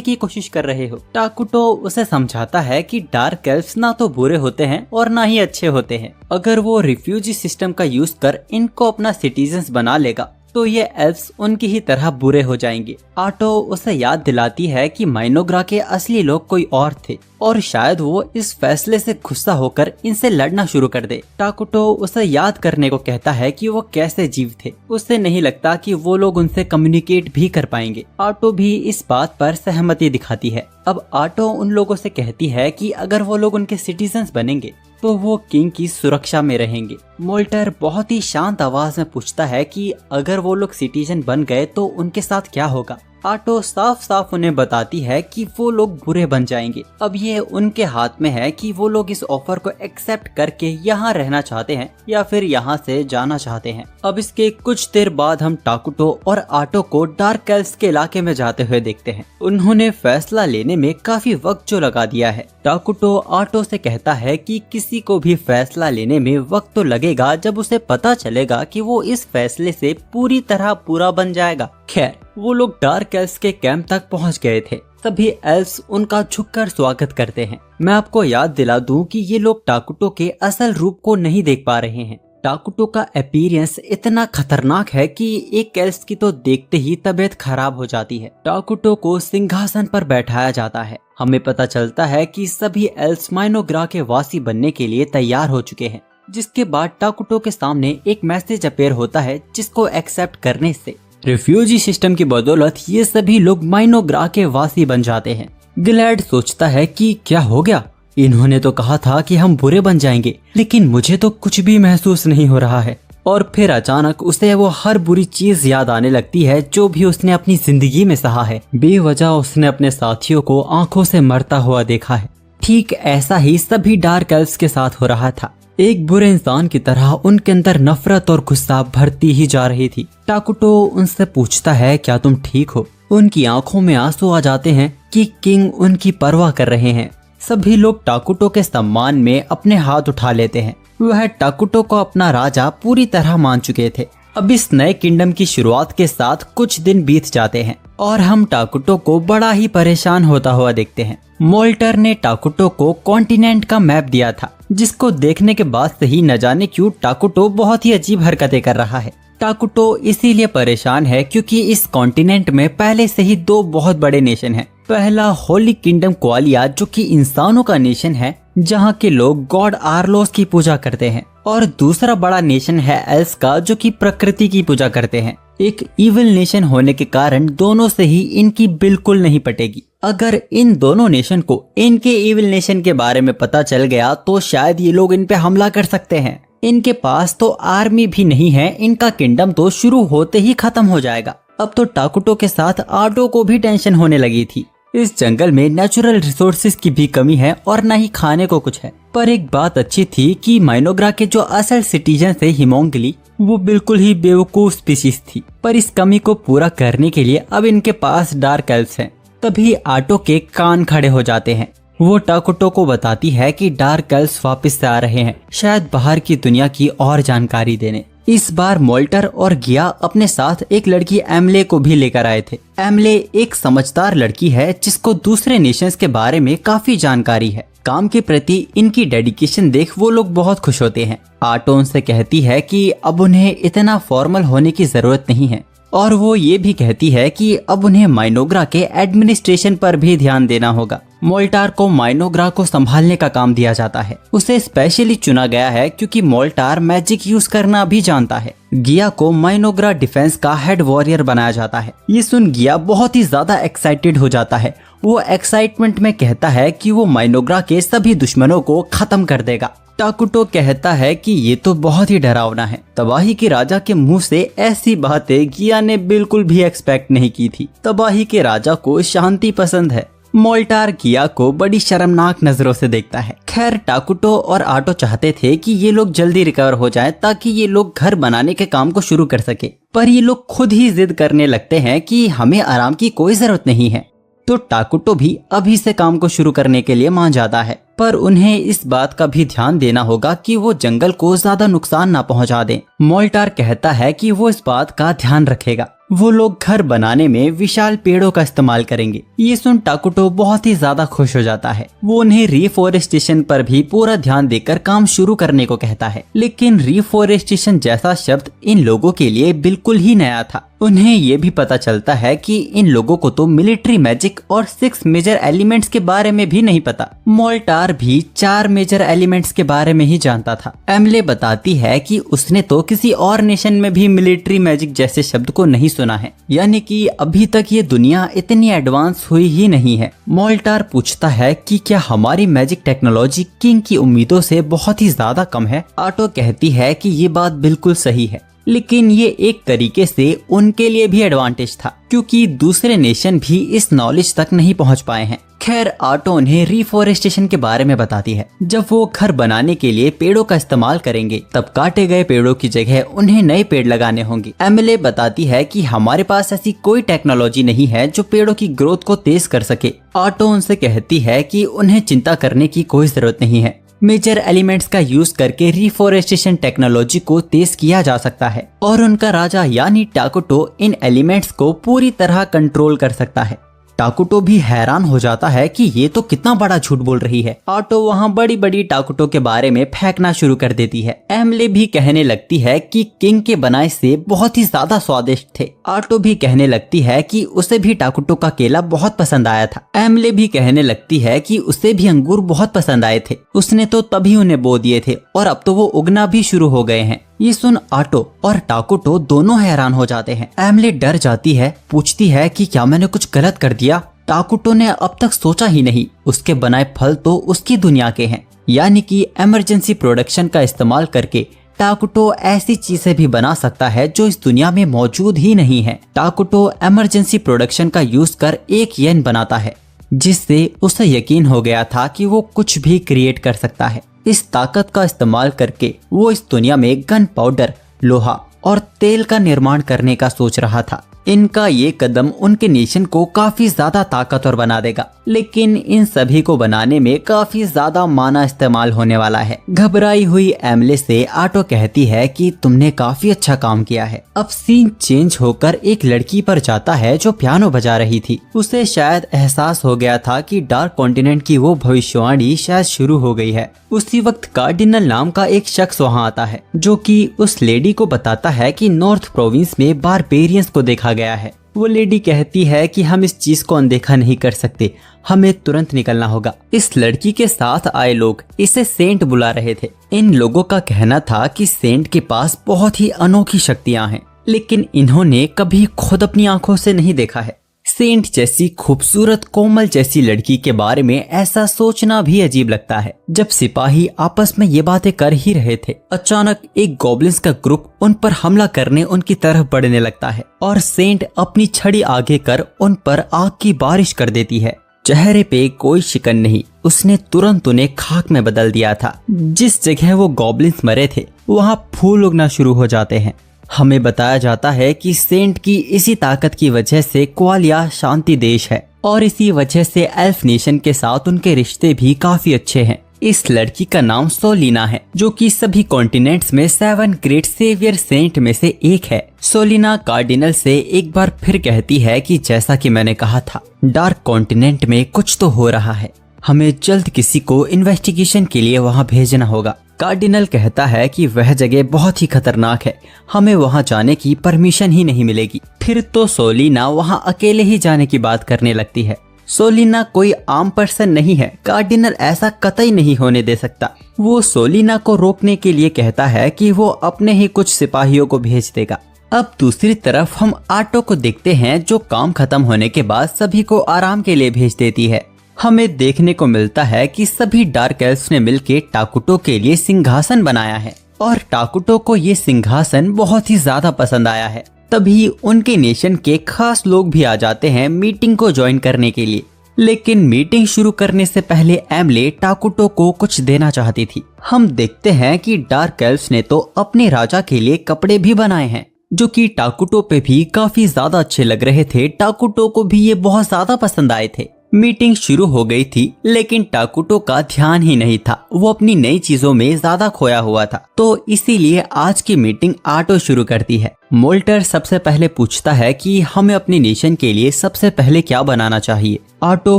की कोशिश कर रहे हो। टाकुटो उसे समझाता है कि डार्क एल्फ्स ना तो बुरे होते हैं और ना ही अच्छे होते हैं। अगर वो रिफ्यूजी सिस्टम का यूज कर इनको अपना सिटीजन्स बना लेगा तो ये एल्फ्स उनकी ही तरह बुरे हो जाएंगे। आटो उसे याद दिलाती है कि माइनोग्रा के असली लोग कोई और थे और शायद वो इस फैसले से गुस्सा होकर इनसे लड़ना शुरू कर दे। टाकुटो उसे याद करने को कहता है कि वो कैसे जीव थे। उसे नहीं लगता कि वो लोग उनसे कम्युनिकेट भी कर पाएंगे। आटो भी इस बात पर सहमति दिखाती है। अब आटो उन लोगों से कहती है कि अगर वो लोग उनके सिटीजन्स बनेंगे तो वो किंग की सुरक्षा में रहेंगे। मोल्टर बहुत ही शांत आवाज में पूछता है कि अगर वो लोग सिटीजन बन गए तो उनके साथ क्या होगा। आटो साफ साफ उन्हें बताती है कि वो लोग बुरे बन जाएंगे। अब ये उनके हाथ में है कि वो लोग इस ऑफर को एक्सेप्ट करके यहाँ रहना चाहते हैं या फिर यहाँ से जाना चाहते हैं। अब इसके कुछ देर बाद हम टाकुटो और आटो को डार्क एल्फ्स के इलाके में जाते हुए देखते हैं। उन्होंने फैसला लेने में काफी वक्त जो लगा दिया है। टाकुटो आटो से कहता है कि किसी को भी फैसला लेने में वक्त तो लगेगा जब उसे पता चलेगा कि वो इस फैसले से पूरी तरह पूरा बन जाएगा। खैर वो लोग डार्क एल्व्स के कैंप तक पहुंच गए थे। सभी एल्व्स उनका झुककर स्वागत करते हैं। मैं आपको याद दिला दूं कि ये लोग टाकुटो के असल रूप को नहीं देख पा रहे हैं। टाकुटो का अपीयरेंस इतना खतरनाक है कि एक एल्व्स की तो देखते ही तबीयत खराब हो जाती है। टाकुटो को सिंहासन पर बैठाया जाता है। हमें पता चलता है कि सभी एल्व्स माइनोग्रा के वासी बनने के लिए तैयार हो चुके हैं, जिसके बाद टाकुटो के सामने एक मैसेज अपेयर होता है, जिसको एक्सेप्ट करने से रिफ्यूजी सिस्टम की बदौलत ये सभी लोग माइनोग्रा के वासी बन जाते हैं। गिलैड सोचता है कि क्या हो गया, इन्होंने तो कहा था कि हम बुरे बन जाएंगे, लेकिन मुझे तो कुछ भी महसूस नहीं हो रहा है। और फिर अचानक उसे वो हर बुरी चीज याद आने लगती है जो भी उसने अपनी जिंदगी में सहा है। बेवजह उसने अपने साथियों को आंखों से मरता हुआ देखा है। ठीक ऐसा ही सभी डार्क एल्व्स के साथ हो रहा था। एक बुरे इंसान की तरह उनके अंदर नफरत और गुस्सा भरती ही जा रही थी। टाकुटो उनसे पूछता है, क्या तुम ठीक हो? उनकी आंखों में आंसू आ जाते हैं कि किंग उनकी परवाह कर रहे हैं। सभी लोग टाकुटो के सम्मान में अपने हाथ उठा लेते हैं। वह टाकुटो को अपना राजा पूरी तरह मान चुके थे। अब इस नए किंगडम की शुरुआत के साथ कुछ दिन बीत जाते हैं और हम टाकुटो को बड़ा ही परेशान होता हुआ देखते हैं। मोल्टर ने टाकुटो को कॉन्टिनेंट का मैप दिया था, जिसको देखने के बाद से ही न जाने क्यों टाकुटो बहुत ही अजीब हरकतें कर रहा है। टाकुटो इसीलिए परेशान है क्योंकि इस कॉन्टिनेंट में पहले से ही दो बहुत बड़े नेशन हैं। पहला होली किंगडम क्वालिया, जो कि इंसानों का नेशन है, जहाँ के लोग गॉड आर्लोस की पूजा करते हैं, और दूसरा बड़ा नेशन है एल्व्स का, जो कि प्रकृति की पूजा करते हैं। एक इविल नेशन होने के कारण दोनों से ही इनकी बिल्कुल नहीं पटेगी। अगर इन दोनों नेशन को इनके इविल नेशन के बारे में पता चल गया तो शायद ये लोग इन पे हमला कर सकते हैं। इनके पास तो आर्मी भी नहीं है, इनका किंगडम तो शुरू होते ही खत्म हो जाएगा। अब तो टाकुटो के साथ आटो को भी टेंशन होने लगी थी। इस जंगल में नेचुरल रिसोर्सेज की भी कमी है और न ही खाने को कुछ है। पर एक बात अच्छी थी कि माइनोग्रा के जो असल सिटीजन थे हिमोंगली, वो बिल्कुल ही बेवकूफ स्पीशीज थी। पर इस कमी को पूरा करने के लिए अब इनके पास डार्क एल्व्स हैं। तभी आटो के कान खड़े हो जाते हैं। वो टाकुटो को बताती है कि डार्क एल्व्स वापस से आ रहे हैं, शायद बाहर की दुनिया की और जानकारी देने। इस बार मोल्टर और गिया अपने साथ एक लड़की एमले को भी लेकर आए थे। एमले एक समझदार लड़की है जिसको दूसरे नेशंस के बारे में काफी जानकारी है। काम के प्रति इनकी डेडिकेशन देख वो लोग बहुत खुश होते हैं। आटो उनसे कहती है कि अब उन्हें इतना फॉर्मल होने की जरूरत नहीं है, और वो ये भी कहती है कि अब उन्हें माइनोग्रा के एडमिनिस्ट्रेशन पर भी ध्यान देना होगा। मोल्टार को माइनोग्रा को संभालने का काम दिया जाता है। उसे स्पेशली चुना गया है क्योंकि मोल्टार मैजिक यूज करना भी जानता है। गिया को माइनोग्रा डिफेंस का हेड वॉरियर बनाया जाता है। ये सुन गिया बहुत ही ज्यादा एक्साइटेड हो जाता है। वो एक्साइटमेंट में कहता है कि वो माइनोग्रा के सभी दुश्मनों को खत्म कर देगा। टाकुटो कहता है कि ये तो बहुत ही डरावना है। तबाही के राजा के मुंह से ऐसी बातें गिया ने बिल्कुल भी एक्सपेक्ट नहीं की थी। तबाही के राजा को शांति पसंद है। मोल्टार गिया को बड़ी शर्मनाक नजरों से देखता है। खैर, टाकुटो और आटो चाहते थे कि ये लोग जल्दी रिकवर हो जाएं ताकि ये लोग घर बनाने के काम को शुरू कर सके, पर ये लोग खुद ही जिद करने लगते हैं कि हमें आराम की कोई जरूरत नहीं है। तो टाकुटो भी अभी से काम को शुरू करने के लिए मान जाता है, पर उन्हें इस बात का भी ध्यान देना होगा कि वो जंगल को ज्यादा नुकसान ना पहुंचा दें। मोल्टार कहता है कि वो इस बात का ध्यान रखेगा। वो लोग घर बनाने में विशाल पेड़ों का इस्तेमाल करेंगे। ये सुन टाकुटो बहुत ही ज्यादा खुश हो जाता है। वो उन्हें रिफॉरेस्टेशन पर भी पूरा ध्यान देकर काम शुरू करने को कहता है, लेकिन रिफॉरेस्टेशन जैसा शब्द इन लोगों के लिए बिल्कुल ही नया था। उन्हें ये भी पता चलता है कि इन लोगों को तो मिलिट्री मैजिक और 6 मेजर एलिमेंट्स के बारे में भी नहीं पता। मोल्टार भी 4 मेजर एलिमेंट्स के बारे में ही जानता था। एमले बताती है कि उसने तो किसी और नेशन में भी मिलिट्री मैजिक जैसे शब्द को नहीं सुना है, यानी कि अभी तक ये दुनिया इतनी एडवांस हुई ही नहीं है। मोल्टार पूछता है कि क्या हमारी मैजिक टेक्नोलॉजी किंग की उम्मीदों से बहुत ही ज्यादा कम है। आटो कहती है कि ये बात बिल्कुल सही है, लेकिन ये एक तरीके से उनके लिए भी एडवांटेज था क्योंकि दूसरे नेशन भी इस नॉलेज तक नहीं पहुंच पाए हैं। खैर, आटो उन्हें रिफॉरेस्टेशन के बारे में बताती है। जब वो घर बनाने के लिए पेड़ों का इस्तेमाल करेंगे तब काटे गए पेड़ों की जगह उन्हें नए पेड़ लगाने होंगे। एमएलए बताती है कि हमारे पास ऐसी कोई टेक्नोलॉजी नहीं है जो पेड़ों की ग्रोथ को तेज कर सके। आटो उनसे कहती है कि उन्हें चिंता करने की कोई जरूरत नहीं है। मेजर एलिमेंट्स का यूज करके रिफॉरेस्टेशन टेक्नोलॉजी को तेज किया जा सकता है और उनका राजा यानी टाकुटो इन एलिमेंट्स को पूरी तरह कंट्रोल कर सकता है। टाकुटो भी हैरान हो जाता है कि ये तो कितना बड़ा झूठ बोल रही है। आटो वहाँ बड़ी बड़ी टाकुटो के बारे में फेंकना शुरू कर देती है। एमले भी कहने लगती है कि किंग के बनाए सेब बहुत ही ज्यादा स्वादिष्ट थे। आटो भी कहने लगती है कि उसे भी टाकुटो का केला बहुत पसंद आया था। एमले भी कहने लगती है कि उसे भी अंगूर बहुत पसंद आए थे, उसने तो तभी उन्हें बो दिए थे और अब तो वो उगना भी शुरू हो गए हैं। ये सुन आटो और टाकुटो दोनों हैरान हो जाते हैं। एमले डर जाती है, पूछती है कि क्या मैंने कुछ गलत कर दिया। टाकुटो ने अब तक सोचा ही नहीं, उसके बनाए फल तो उसकी दुनिया के हैं, यानी कि इमरजेंसी प्रोडक्शन का इस्तेमाल करके टाकुटो ऐसी चीजें भी बना सकता है जो इस दुनिया में मौजूद ही नहीं है। टाकुटो इमरजेंसी प्रोडक्शन का यूज कर एक येन बनाता है, जिससे उसे यकीन हो गया था कि वो कुछ भी क्रिएट कर सकता है। इस ताकत का इस्तेमाल करके वो इस दुनिया में गन पाउडर, लोहा और तेल का निर्माण करने का सोच रहा था। इनका ये कदम उनके नेशन को काफी ज्यादा ताकतवर बना देगा, लेकिन इन सभी को बनाने में काफी ज्यादा माना इस्तेमाल होने वाला है। घबराई हुई एमले से आटो कहती है कि तुमने काफी अच्छा काम किया है। अब सीन चेंज होकर एक लड़की पर जाता है जो पियानो बजा रही थी। उसे शायद एहसास हो गया था कि डार्क कॉन्टिनेंट की वो भविष्यवाणी शायद शुरू हो गई है। उसी वक्त कार्डिनल नाम का एक शख्स वहाँ आता है, जो कि उस लेडी को बताता है कि नॉर्थ प्रोविंस में बारबेरियंस को देखा गया है। वो लेडी कहती है कि हम इस चीज को अनदेखा नहीं कर सकते, हमें तुरंत निकलना होगा। इस लड़की के साथ आए लोग इसे सेंट बुला रहे थे। इन लोगों का कहना था कि सेंट के पास बहुत ही अनोखी शक्तियां हैं, लेकिन इन्होंने कभी खुद अपनी आंखों से नहीं देखा है। सेंट जैसी खूबसूरत कोमल जैसी लड़की के बारे में ऐसा सोचना भी अजीब लगता है। जब सिपाही आपस में ये बातें कर ही रहे थे, अचानक एक गॉब्लिन्स का ग्रुप उन पर हमला करने उनकी तरफ बढ़ने लगता है और सेंट अपनी छड़ी आगे कर उन पर आग की बारिश कर देती है। चेहरे पे कोई शिकन नहीं, उसने तुरंत उन्हें खाक में बदल दिया था। जिस जगह वो गॉब्लिन्स मरे थे वहाँ फूल उगना शुरू हो जाते हैं। हमें बताया जाता है कि सेंट की इसी ताकत की वजह से क्वालिया शांति देश है और इसी वजह से एल्फ नेशन के साथ उनके रिश्ते भी काफी अच्छे हैं। इस लड़की का नाम सोलिना है, जो कि सभी कॉन्टिनेंट्स में 7 ग्रेट सेवियर सेंट में से एक है। सोलिना कार्डिनल से एक बार फिर कहती है कि जैसा कि मैंने कहा था, डार्क कॉन्टिनेंट में कुछ तो हो रहा है, हमें जल्द किसी को इन्वेस्टिगेशन के लिए वहाँ भेजना होगा। कार्डिनल कहता है कि वह जगह बहुत ही खतरनाक है, हमें वहां जाने की परमिशन ही नहीं मिलेगी। फिर तो सोलिना वहां अकेले ही जाने की बात करने लगती है। सोलिना कोई आम पर्सन नहीं है, कार्डिनल ऐसा कतई नहीं होने दे सकता। वो सोलिना को रोकने के लिए कहता है कि वो अपने ही कुछ सिपाहियों को भेज देगा। अब दूसरी तरफ हम आटो को देखते हैं, जो काम खत्म होने के बाद सभी को आराम के लिए भेज देती है। हमें देखने को मिलता है कि सभी डार्क एल्फ्स ने मिलकर टाकुटो के लिए सिंहासन बनाया है और टाकुटो को ये सिंहासन बहुत ही ज्यादा पसंद आया है। तभी उनके नेशन के खास लोग भी आ जाते हैं मीटिंग को ज्वाइन करने के लिए। लेकिन मीटिंग शुरू करने से पहले एमले टाकुटो को कुछ देना चाहती थी। हम देखते हैं कि डार्क एल्फ्स ने तो अपने राजा के लिए कपड़े भी बनाए हैं, जो कि टाकुटो पे भी काफी ज्यादा अच्छे लग रहे थे। टाकुटो को भी ये बहुत ज्यादा पसंद आए थे। मीटिंग शुरू हो गई थी, लेकिन टाकुटो का ध्यान ही नहीं था, वो अपनी नई चीजों में ज्यादा खोया हुआ था। तो इसीलिए आज की मीटिंग आटो शुरू करती है। मोल्टर सबसे पहले पूछता है कि हमें अपने नेशन के लिए सबसे पहले क्या बनाना चाहिए। आटो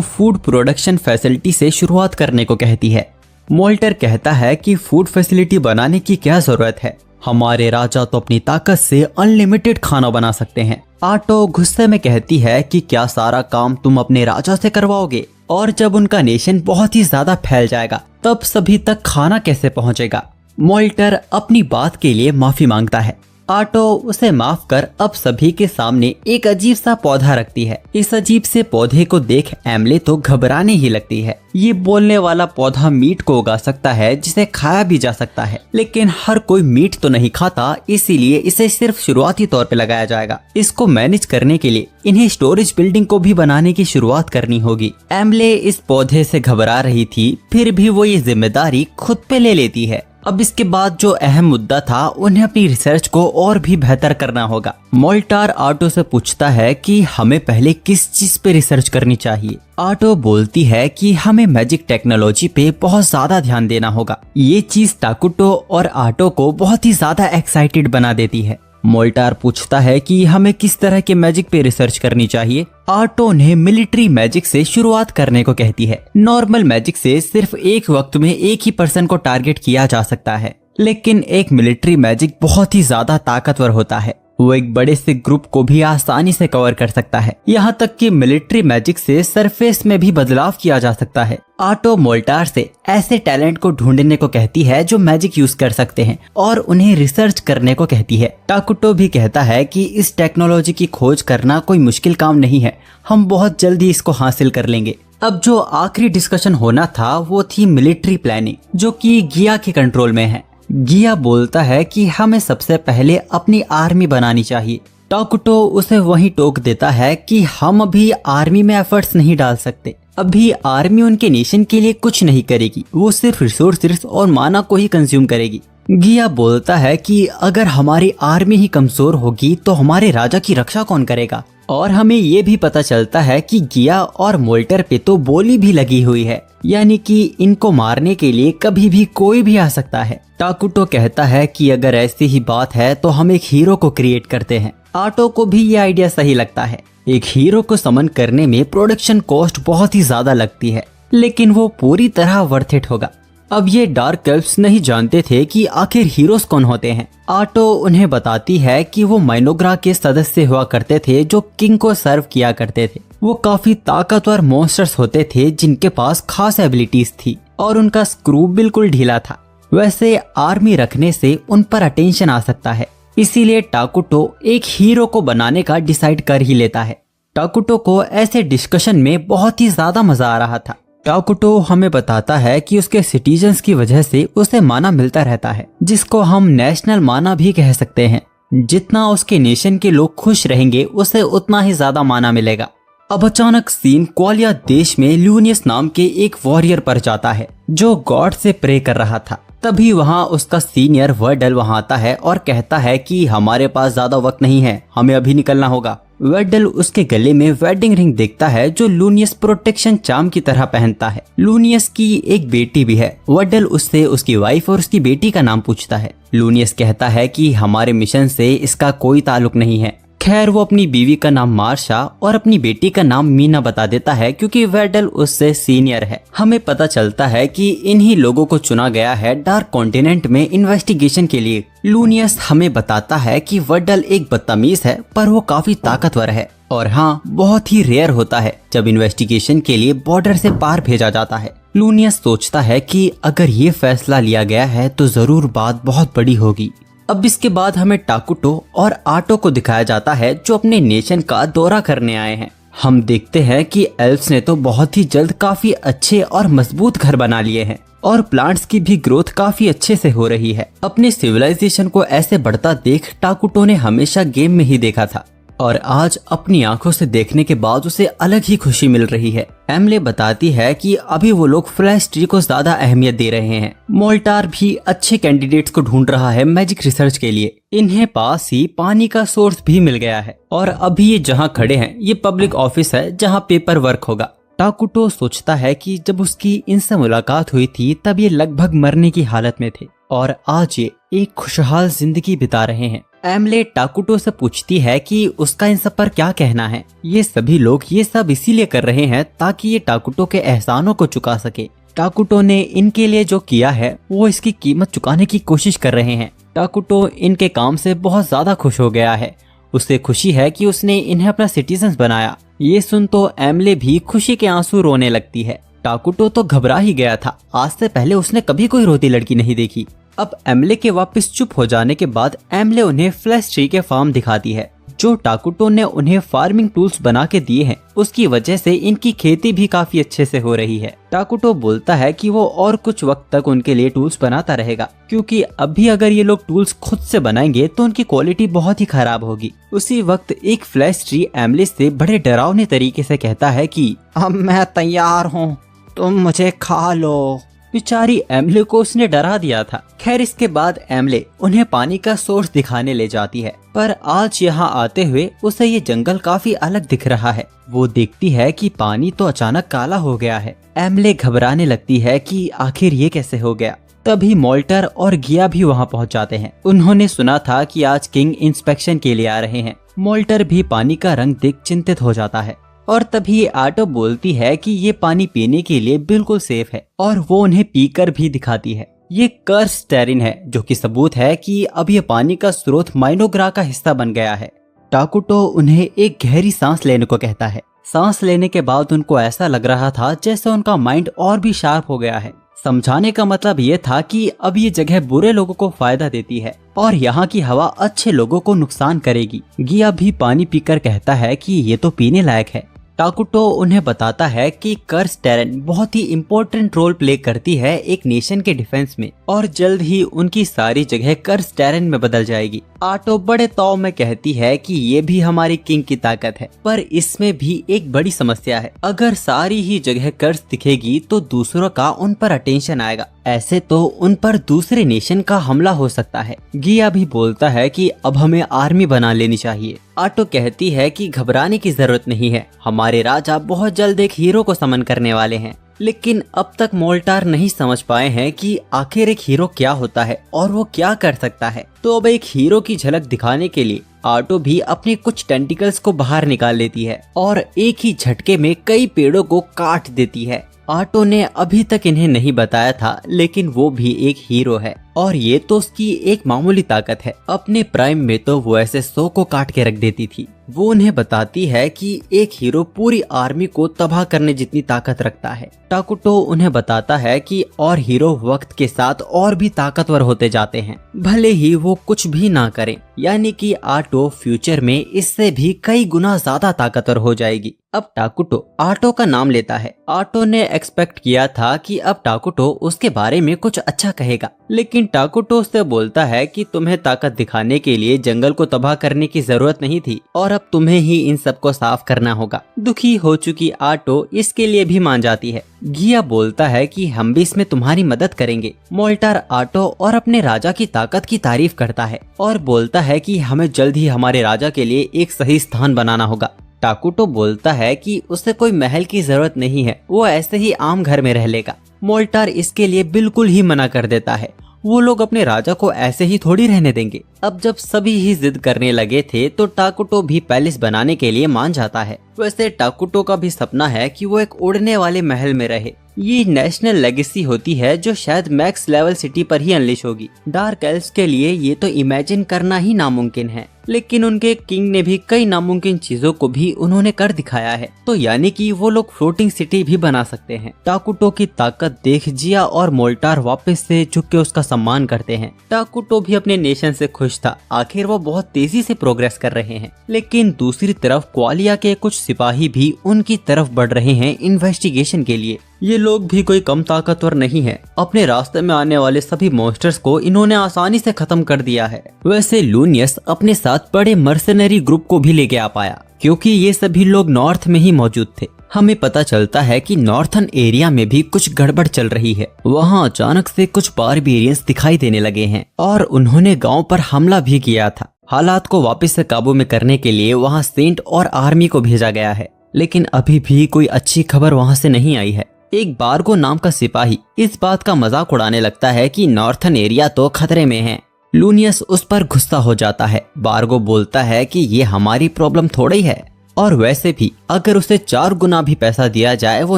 फूड प्रोडक्शन फैसिलिटी से शुरुआत करने को कहती है। मोल्टर कहता है कि फूड फैसिलिटी बनाने की क्या जरूरत है, हमारे राजा तो अपनी ताकत से अनलिमिटेड खाना बना सकते हैं। आटो गुस्से में कहती है कि क्या सारा काम तुम अपने राजा से करवाओगे, और जब उनका नेशन बहुत ही ज्यादा फैल जाएगा तब सभी तक खाना कैसे पहुंचेगा। मोल्टर अपनी बात के लिए माफी मांगता है। आटो उसे माफ कर अब सभी के सामने एक अजीब सा पौधा रखती है। इस अजीब से पौधे को देख एमले तो घबराने ही लगती है। ये बोलने वाला पौधा मीट को उगा सकता है, जिसे खाया भी जा सकता है, लेकिन हर कोई मीट तो नहीं खाता, इसीलिए इसे सिर्फ शुरुआती तौर पे लगाया जाएगा। इसको मैनेज करने के लिए इन्हें स्टोरेज बिल्डिंग को भी बनाने की शुरुआत करनी होगी। एमले इस पौधे से घबरा रही थी, फिर भी वो ये जिम्मेदारी खुद पे ले लेती है। अब इसके बाद जो अहम मुद्दा था, उन्हें अपनी रिसर्च को और भी बेहतर करना होगा। मोल्टार आटो से पूछता है कि हमें पहले किस चीज पे रिसर्च करनी चाहिए। आटो बोलती है कि हमें मैजिक टेक्नोलॉजी पे बहुत ज्यादा ध्यान देना होगा। ये चीज टाकुटो और आटो को बहुत ही ज्यादा एक्साइटेड बना देती है। मोल्टार पूछता है कि हमें किस तरह के मैजिक पे रिसर्च करनी चाहिए। आटो ने मिलिट्री मैजिक से शुरुआत करने को कहती है। नॉर्मल मैजिक से सिर्फ एक वक्त में एक ही पर्सन को टारगेट किया जा सकता है, लेकिन एक मिलिट्री मैजिक बहुत ही ज्यादा ताकतवर होता है। वो एक बड़े से ग्रुप को भी आसानी से कवर कर सकता है। यहाँ तक कि मिलिट्री मैजिक से सरफेस में भी बदलाव किया जा सकता है। आटो मोल्टार से ऐसे टैलेंट को ढूंढने को कहती है जो मैजिक यूज कर सकते हैं और उन्हें रिसर्च करने को कहती है। टाकुटो भी कहता है कि इस टेक्नोलॉजी की खोज करना कोई मुश्किल काम नहीं है, हम बहुत जल्दी इसको हासिल कर लेंगे। अब जो आखिरी डिस्कशन होना था वो थी मिलिट्री प्लानिंग, जो कि गिया के कंट्रोल में है। गिया बोलता है कि हमें सबसे पहले अपनी आर्मी बनानी चाहिए। टाकुटो उसे वहीं टोक देता है कि हम अभी आर्मी में एफर्ट्स नहीं डाल सकते। अभी आर्मी उनके नेशन के लिए कुछ नहीं करेगी, वो सिर्फ रिसोर्सेस और माना को ही कंज्यूम करेगी। गिया बोलता है कि अगर हमारी आर्मी ही कमजोर होगी तो हमारे राजा की रक्षा कौन करेगा। और हमें ये भी पता चलता है कि गिया और मोल्टर पे तो बोली भी लगी हुई है, यानी कि इनको मारने के लिए कभी भी कोई भी आ सकता है। टाकुटो कहता है कि अगर ऐसी ही बात है तो हम एक हीरो को क्रिएट करते हैं। आटो को भी ये आइडिया सही लगता है। एक हीरो को समन करने में प्रोडक्शन कॉस्ट बहुत ही ज्यादा लगती है, लेकिन वो पूरी तरह वर्थ इट होगा। अब ये डार्क एल्फ्स नहीं जानते थे कि आखिर हीरोज कौन होते हैं। आटो उन्हें बताती है कि वो माइनोग्रा के सदस्य हुआ करते थे जो किंग को सर्व किया करते थे। वो काफी ताकतवर मॉन्स्टर्स होते थे जिनके पास खास एबिलिटीज थी और उनका स्क्रू बिल्कुल ढीला था। वैसे आर्मी रखने से उन पर अटेंशन आ सकता है, इसीलिए टाकुटो एक हीरो को बनाने का डिसाइड कर ही लेता है। टाकुटो को ऐसे डिस्कशन में बहुत ही ज्यादा मजा आ रहा था। टाकुटो हमें बताता है कि उसके सिटीजन्स की वजह से उसे माना मिलता रहता है, जिसको हम नेशनल माना भी कह सकते हैं। जितना उसके नेशन के लोग खुश रहेंगे उसे उतना ही ज्यादा माना मिलेगा। अब अचानक सीन क्वालिया देश में ल्यूनियस नाम के एक वॉरियर पर जाता है जो गॉड से प्रे कर रहा था। तभी वहाँ उसका सीनियर वर्डल वहाँ आता है और कहता है कि हमारे पास ज्यादा वक्त नहीं है, हमें अभी निकलना होगा। वर्डल उसके गले में वेडिंग रिंग देखता है जो लूनियस प्रोटेक्शन चार्म की तरह पहनता है। लूनियस की एक बेटी भी है। वर्डल उससे उसकी वाइफ और उसकी बेटी का नाम पूछता है। लूनियस कहता है कि हमारे मिशन से इसका कोई ताल्लुक नहीं है। खैर वो अपनी बीवी का नाम मार्शा और अपनी बेटी का नाम मीना बता देता है क्योंकि वर्डल उससे सीनियर है। हमें पता चलता है कि इन्हीं लोगों को चुना गया है डार्क कॉन्टिनेंट में इन्वेस्टिगेशन के लिए। लूनियस हमें बताता है कि वर्डल एक बदतमीज है पर वो काफी ताकतवर है और हाँ, बहुत ही रेयर होता है जब इन्वेस्टिगेशन के लिए बॉर्डर से पार भेजा जाता है। लूनियस सोचता है कि अगर ये फैसला लिया गया है तो जरूर बात बहुत बड़ी होगी। अब इसके बाद हमें टाकुटो और आटो को दिखाया जाता है जो अपने नेशन का दौरा करने आए हैं। हम देखते हैं कि एल्फ्स ने तो बहुत ही जल्द काफी अच्छे और मजबूत घर बना लिए हैं और प्लांट्स की भी ग्रोथ काफी अच्छे से हो रही है। अपने सिविलाइजेशन को ऐसे बढ़ता देख टाकुटो ने हमेशा गेम में ही देखा था और आज अपनी आंखों से देखने के बाद उसे अलग ही खुशी मिल रही है। एमले बताती है कि अभी वो लोग फ्लैश ट्री को ज्यादा अहमियत दे रहे हैं। मोल्टार भी अच्छे कैंडिडेट्स को ढूंढ रहा है मैजिक रिसर्च के लिए। इन्हें पास ही पानी का सोर्स भी मिल गया है और अभी ये जहाँ खड़े हैं ये पब्लिक ऑफिस है जहाँ पेपर वर्क होगा। टाकुटो सोचता है कि जब उसकी इनसे मुलाकात हुई थी तब ये लगभग मरने की हालत में थे और आज ये एक खुशहाल जिंदगी बिता रहे हैं। एमले टाकुटो से पूछती है कि उसका इन सब पर क्या कहना है। ये सभी लोग ये सब इसीलिए कर रहे हैं ताकि ये टाकुटो के एहसानों को चुका सके। टाकुटो ने इनके लिए जो किया है वो इसकी कीमत चुकाने की कोशिश कर रहे हैं। टाकुटो इनके काम से बहुत ज्यादा खुश हो गया है। उसे खुशी है कि उसने इन्हें अपना सिटीजन बनाया। ये सुन तो एमले भी खुशी के आंसू रोने लगती है। टाकुटो तो घबरा ही गया था, आज से पहले उसने कभी कोई रोती लड़की नहीं देखी। अब एमले के वापस चुप हो जाने के बाद एमले उन्हें फ्लैश ट्री के फार्म दिखाती है जो टाकुटो ने उन्हें फार्मिंग टूल्स बना के दिए हैं। उसकी वजह से इनकी खेती भी काफी अच्छे से हो रही है। टाकुटो बोलता है कि वो और कुछ वक्त तक उनके लिए टूल्स बनाता रहेगा क्योंकि अभी अगर ये लोग टूल्स खुद से बनाएंगे तो उनकी क्वालिटी बहुत ही खराब होगी। उसी वक्त एक फ्लैश ट्री एमले से बड़े डरावने तरीके से कहता है कि अब मैं तैयार हूँ, तुम मुझे खा लो। बेचारी एमले को उसने डरा दिया था। खैर इसके बाद एमले उन्हें पानी का सोर्स दिखाने ले जाती है, पर आज यहाँ आते हुए उसे ये जंगल काफी अलग दिख रहा है। वो देखती है कि पानी तो अचानक काला हो गया है। एमले घबराने लगती है कि आखिर ये कैसे हो गया। तभी मोल्टर और गिया भी वहाँ पहुँच जाते हैं। उन्होंने सुना था कि आज किंग इंस्पेक्शन के लिए आ रहे हैं। मोल्टर भी पानी का रंग देख चिंतित हो जाता है और तभी आटो बोलती है कि ये पानी पीने के लिए बिल्कुल सेफ है और वो उन्हें पीकर भी दिखाती है। ये कर्स टेरिन है, जो कि सबूत है कि अब ये पानी का स्रोत माइनोग्रा का हिस्सा बन गया है। टाकुटो उन्हें एक गहरी सांस लेने को कहता है। सांस लेने के बाद उनको ऐसा लग रहा था जैसे उनका माइंड और भी शार्प हो गया है। समझाने का मतलब ये था कि अब ये जगह बुरे लोगों को फायदा देती है और यहाँ की हवा अच्छे लोगों को नुकसान करेगी। गिया भी पानी पीकर कहता है कि ये तो पीने लायक है। टाकुटो उन्हें बताता है कि कर्स टेरन बहुत ही इम्पोर्टेंट रोल प्ले करती है एक नेशन के डिफेंस में और जल्द ही उनकी सारी जगह कर्स टेरन में बदल जाएगी। आटो बड़े तौर में कहती है कि ये भी हमारी किंग की ताकत है, पर इसमें भी एक बड़ी समस्या है। अगर सारी ही जगह कर्स दिखेगी तो दूसरों का उन पर अटेंशन आएगा। ऐसे तो उन पर दूसरे नेशन का हमला हो सकता है। गिया भी बोलता है कि अब हमें आर्मी बना लेनी चाहिए। आटो कहती है कि घबराने की जरूरत नहीं है, हमारे राजा बहुत जल्द एक हीरो को समन करने वाले हैं। लेकिन अब तक मोल्टार नहीं समझ पाए हैं कि आखिर एक हीरो क्या होता है और वो क्या कर सकता है। तो अब एक हीरो की झलक दिखाने के लिए आटो भी अपने कुछ टेंटिकल्स को बाहर निकाल लेती है और एक ही झटके में कई पेड़ों को काट देती है। आटो ने अभी तक इन्हें नहीं बताया था, लेकिन वो भी एक हीरो है और ये तो उसकी एक मामूली ताकत है। अपने प्राइम में तो वो ऐसे 100 को काट के रख देती थी। वो उन्हें बताती है कि एक हीरो पूरी आर्मी को तबाह करने जितनी ताकत रखता है। टाकुटो उन्हें बताता है कि और हीरो वक्त के साथ और भी ताकतवर होते जाते हैं, भले ही वो कुछ भी ना करें। यानी कि आटो फ्यूचर में इससे भी कई गुना ज्यादा ताकतवर हो जाएगी। अब टाकुटो आटो का नाम लेता है। आटो ने एक्सपेक्ट किया था कि अब टाकुटो उसके बारे में कुछ अच्छा कहेगा, लेकिन टाकुटो उससे बोलता है कि तुम्हें ताकत दिखाने के लिए जंगल को तबाह करने की जरूरत नहीं थी और अब तुम्हें ही इन सब को साफ करना होगा। दुखी हो चुकी आटो इसके लिए भी मान जाती है। गिया बोलता है कि हम भी इसमें तुम्हारी मदद करेंगे। मोल्टार आटो और अपने राजा की ताकत की तारीफ करता है और बोलता है कि हमें जल्द ही हमारे राजा के लिए एक सही स्थान बनाना होगा। टाकुटो बोलता है कि उसे कोई महल की जरूरत नहीं है, वो ऐसे ही आम घर में रह लेगा। मोल्टार इसके लिए बिल्कुल ही मना कर देता है। वो लोग अपने राजा को ऐसे ही थोड़ी रहने देंगे। अब जब सभी ही जिद करने लगे थे तो टाकुटो भी पैलेस बनाने के लिए मान जाता है। वैसे टाकुटो का भी सपना है कि वो एक उड़ने वाले महल में रहे। ये नेशनल लेगेसी होती है जो शायद मैक्स लेवल सिटी पर ही अनलिश होगी। डार्क एल्व्स के लिए ये तो इमेजिन करना ही नामुमकिन है, लेकिन उनके किंग ने भी कई नामुमकिन चीजों को भी उन्होंने कर दिखाया है। तो यानी कि वो लोग फ्लोटिंग सिटी भी बना सकते हैं। टाकुटो की ताकत देख जिया और मोल्टार वापस से झुक के उसका सम्मान करते हैं। टाकुटो भी अपने नेशन से खुश था, आखिर वो बहुत तेजी से प्रोग्रेस कर रहे हैं। लेकिन दूसरी तरफ क्वालिया के कुछ सिपाही भी उनकी तरफ बढ़ रहे हैं इन्वेस्टिगेशन के लिए। ये लोग भी कोई कम ताकतवर नहीं है। अपने रास्ते में आने वाले सभी मॉन्स्टर्स को इन्होंने आसानी से खत्म कर दिया है। वैसे लूनियस अपने साथ बड़े मर्सनरी ग्रुप को भी लेके आ पाया, क्योंकि ये सभी लोग नॉर्थ में ही मौजूद थे। हमें पता चलता है कि नॉर्थन एरिया में भी कुछ गड़बड़ चल रही है। वहाँ अचानक से कुछ बारबेरियंस दिखाई देने लगे हैं और उन्होंने गांव पर हमला भी किया था। हालात को वापस से काबू में करने के लिए वहाँ सेंट और आर्मी को भेजा गया है, लेकिन अभी भी कोई अच्छी खबर वहाँ से नहीं आई है। एक बार्गो नाम का सिपाही इस बात का मजाक उड़ाने लगता है कि नॉर्थन एरिया तो खतरे में है। लूनियस उस पर गुस्सा हो जाता है। बार्गो बोलता है कि ये हमारी प्रॉब्लम थोड़ी है, और वैसे भी अगर उसे 4 गुना भी पैसा दिया जाए वो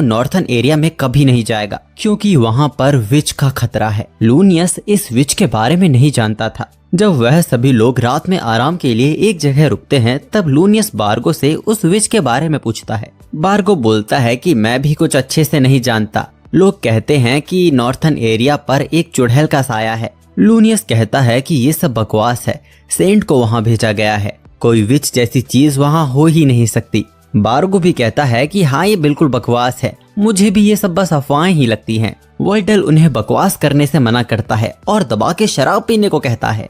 नॉर्थन एरिया में कभी नहीं जाएगा, क्योंकि वहाँ पर विच का खतरा है। लूनियस इस विच के बारे में नहीं जानता था। जब वह सभी लोग रात में आराम के लिए एक जगह रुकते हैं, तब लूनियस बार्गो से उस विच के बारे में पूछता है। बार्गो बोलता है कि मैं भी कुछ अच्छे से नहीं जानता। लोग कहते हैं कि नॉर्थन एरिया पर एक चुड़ैल का साया है। लूनियस कहता है कि ये सब बकवास है, सेंट को वहाँ भेजा गया है, कोई विच जैसी चीज वहाँ हो ही नहीं सकती। बार्गो भी कहता है कि हाँ ये बिल्कुल बकवास है, मुझे भी ये सब बस अफवाहें ही लगती हैं। वर्डल उन्हें बकवास करने से मना करता है और दबा के शराब पीने को कहता है।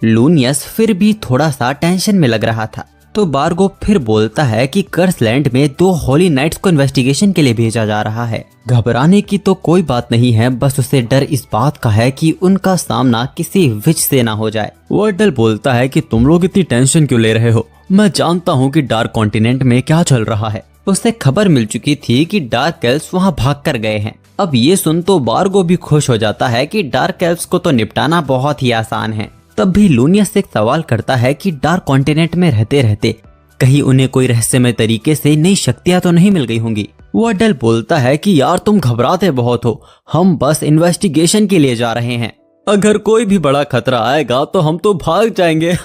लूनियस फिर भी थोड़ा सा टेंशन में लग रहा था। तो बार्गो फिर बोलता है कि कर्सलैंड में 2 होली नाइट्स को इन्वेस्टिगेशन के लिए भेजा जा रहा है। घबराने की तो कोई बात नहीं है, बस उसे डर इस बात का है कि उनका सामना किसी विच से ना हो जाए। वर्डल बोलता है कि तुम लोग इतनी टेंशन क्यों ले रहे हो, मैं जानता हूँ कि डार्क कॉन्टिनेंट में क्या चल रहा है। उसे खबर मिल चुकी थी कि डार्क एल्व्स वहाँ भाग कर गए हैं। अब ये सुन तो बार्गो भी खुश हो जाता है कि डार्क एल्व्स को तो निपटाना बहुत ही आसान है। तब भी लूनियस एक सवाल करता है कि डार्क कॉन्टिनेंट में रहते रहते कहीं उन्हें कोई रहस्यमय तरीके से नई शक्तियां तो नहीं मिल गई होंगी। वर्डल बोलता है कि यार तुम घबराते बहुत हो, हम बस इन्वेस्टिगेशन के लिए जा रहे हैं, अगर कोई भी बड़ा खतरा आएगा तो हम तो भाग जाएंगे।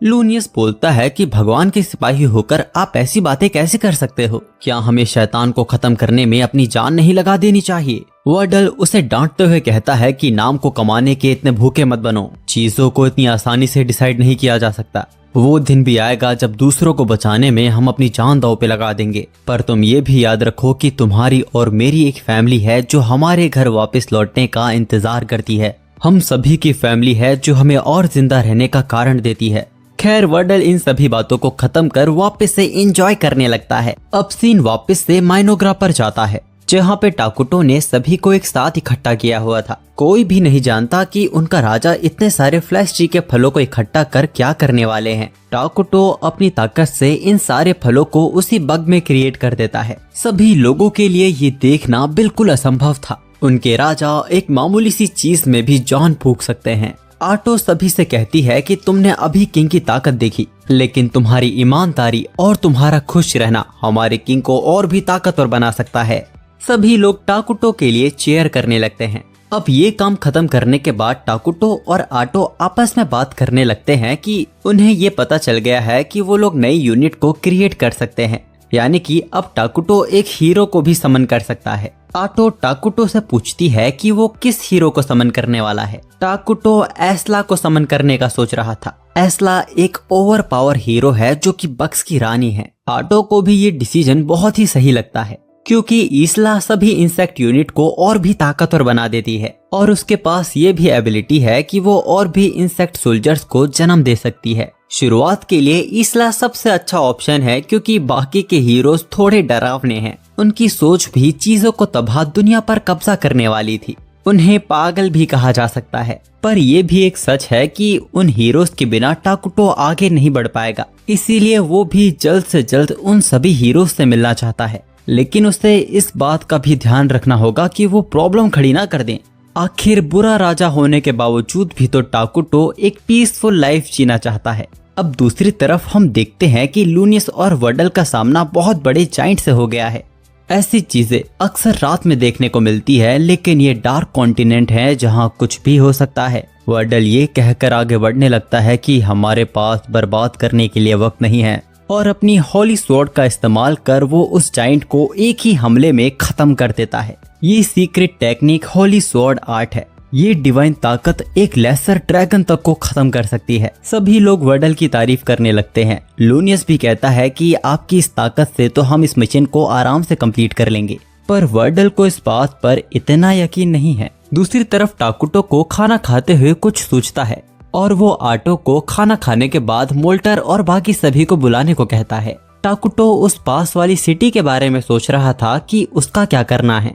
लूनियस बोलता है कि भगवान के सिपाही होकर आप ऐसी बातें कैसे कर सकते हो, क्या हमें शैतान को खत्म करने में अपनी जान नहीं लगा देनी चाहिए। वर्डल उसे डांटते हुए कहता है कि नाम को कमाने के इतने भूखे मत बनो, चीजों को इतनी आसानी से डिसाइड नहीं किया जा सकता। वो दिन भी आएगा जब दूसरों को बचाने में हम अपनी जान दांव पे लगा देंगे, पर तुम ये भी याद रखो कि तुम्हारी और मेरी एक फैमिली है जो हमारे घर वापस लौटने का इंतजार करती है। हम सभी की फैमिली है जो हमें और जिंदा रहने का कारण देती है। खैर वर्डल इन सभी बातों को खत्म कर वापस से एंजॉय करने लगता है। अब सीन वापस से माइनोग्रा पर जाता है, जहाँ पे टाकुटो ने सभी को एक साथ इकट्ठा किया हुआ था। कोई भी नहीं जानता कि उनका राजा इतने सारे फ्लैश ट्री के फलों को इकट्ठा कर क्या करने वाले हैं। टाकुटो अपनी ताकत से इन सारे फलों को उसी बग में क्रिएट कर देता है। सभी लोगों के लिए ये देखना बिल्कुल असंभव था, उनके राजा एक मामूली सी चीज में भी जान फूंक सकते हैं। आटो सभी से कहती है कि तुमने अभी किंग की ताकत देखी, लेकिन तुम्हारी ईमानदारी और तुम्हारा खुश रहना हमारे किंग को और भी ताकतवर बना सकता है। सभी लोग टाकुटो के लिए चेयर करने लगते हैं। अब ये काम खत्म करने के बाद टाकुटो और आटो आपस में बात करने लगते हैं कि उन्हें ये पता चल गया है कि वो लोग नई यूनिट को क्रिएट कर सकते हैं, यानी कि अब टाकुटो एक हीरो को भी समन कर सकता है। आटो टाकुटो से पूछती है कि वो किस हीरो को समन करने वाला है। टाकुटो एस्ला को समन करने का सोच रहा था। एस्ला एक ओवर पावर हीरो है जो कि बक्स की रानी है। आटो को भी ये डिसीजन बहुत ही सही लगता है, क्योंकि ईस्ला सभी इंसेक्ट यूनिट को और भी ताकतवर बना देती है और उसके पास ये भी एबिलिटी है कि वो और भी इंसेक्ट सोल्जर्स को जन्म दे सकती है। शुरुआत के लिए ईस्ला सबसे अच्छा ऑप्शन है, क्योंकि बाकी के हीरोज थोड़े डरावने हैं। उनकी सोच भी चीजों को तबाह दुनिया पर कब्जा करने वाली थी। उन्हें पागल भी कहा जा सकता है, पर यह भी एक सच है कि उन हीरोज के बिना टाकुटो आगे नहीं बढ़ पाएगा। इसीलिए वो भी जल्द से जल्द उन सभी हीरोज से मिलना चाहता है, लेकिन उसे इस बात का भी ध्यान रखना होगा कि वो प्रॉब्लम खड़ी ना कर दें। आखिर बुरा राजा होने के बावजूद भी तो टाकुटो एक पीसफुल लाइफ जीना चाहता है। अब दूसरी तरफ हम देखते हैं कि लूनियस और वर्डल का सामना बहुत बड़े जाइंट से हो गया है। ऐसी चीजें अक्सर रात में देखने को मिलती है, लेकिन ये डार्क कॉन्टिनेंट है जहाँ कुछ भी हो सकता है। वर्डल ये कहकर आगे बढ़ने लगता है कि हमारे पास बर्बाद करने के लिए वक्त नहीं है, और अपनी होली स्वॉर्ड का इस्तेमाल कर वो उस जाइंट को एक ही हमले में खत्म कर देता है। ये secret technique Holi sword art है। ये डिवाइन ताकत एक लेसर ड्रैगन तक को खत्म कर सकती है। सभी लोग वर्डल की तारीफ करने लगते हैं। लूनियस भी कहता है कि आपकी इस ताकत से तो हम इस मिशन को आराम से कंप्लीट कर लेंगे, पर वर्डल को इस बात पर इतना यकीन नहीं है। दूसरी तरफ टाकुटो को खाना खाते हुए कुछ सोचता है और वो आटो को खाना खाने के बाद मोल्टर और बाकी सभी को बुलाने को कहता है। टाकुटो उस पास वाली सिटी के बारे में सोच रहा था कि उसका क्या करना है,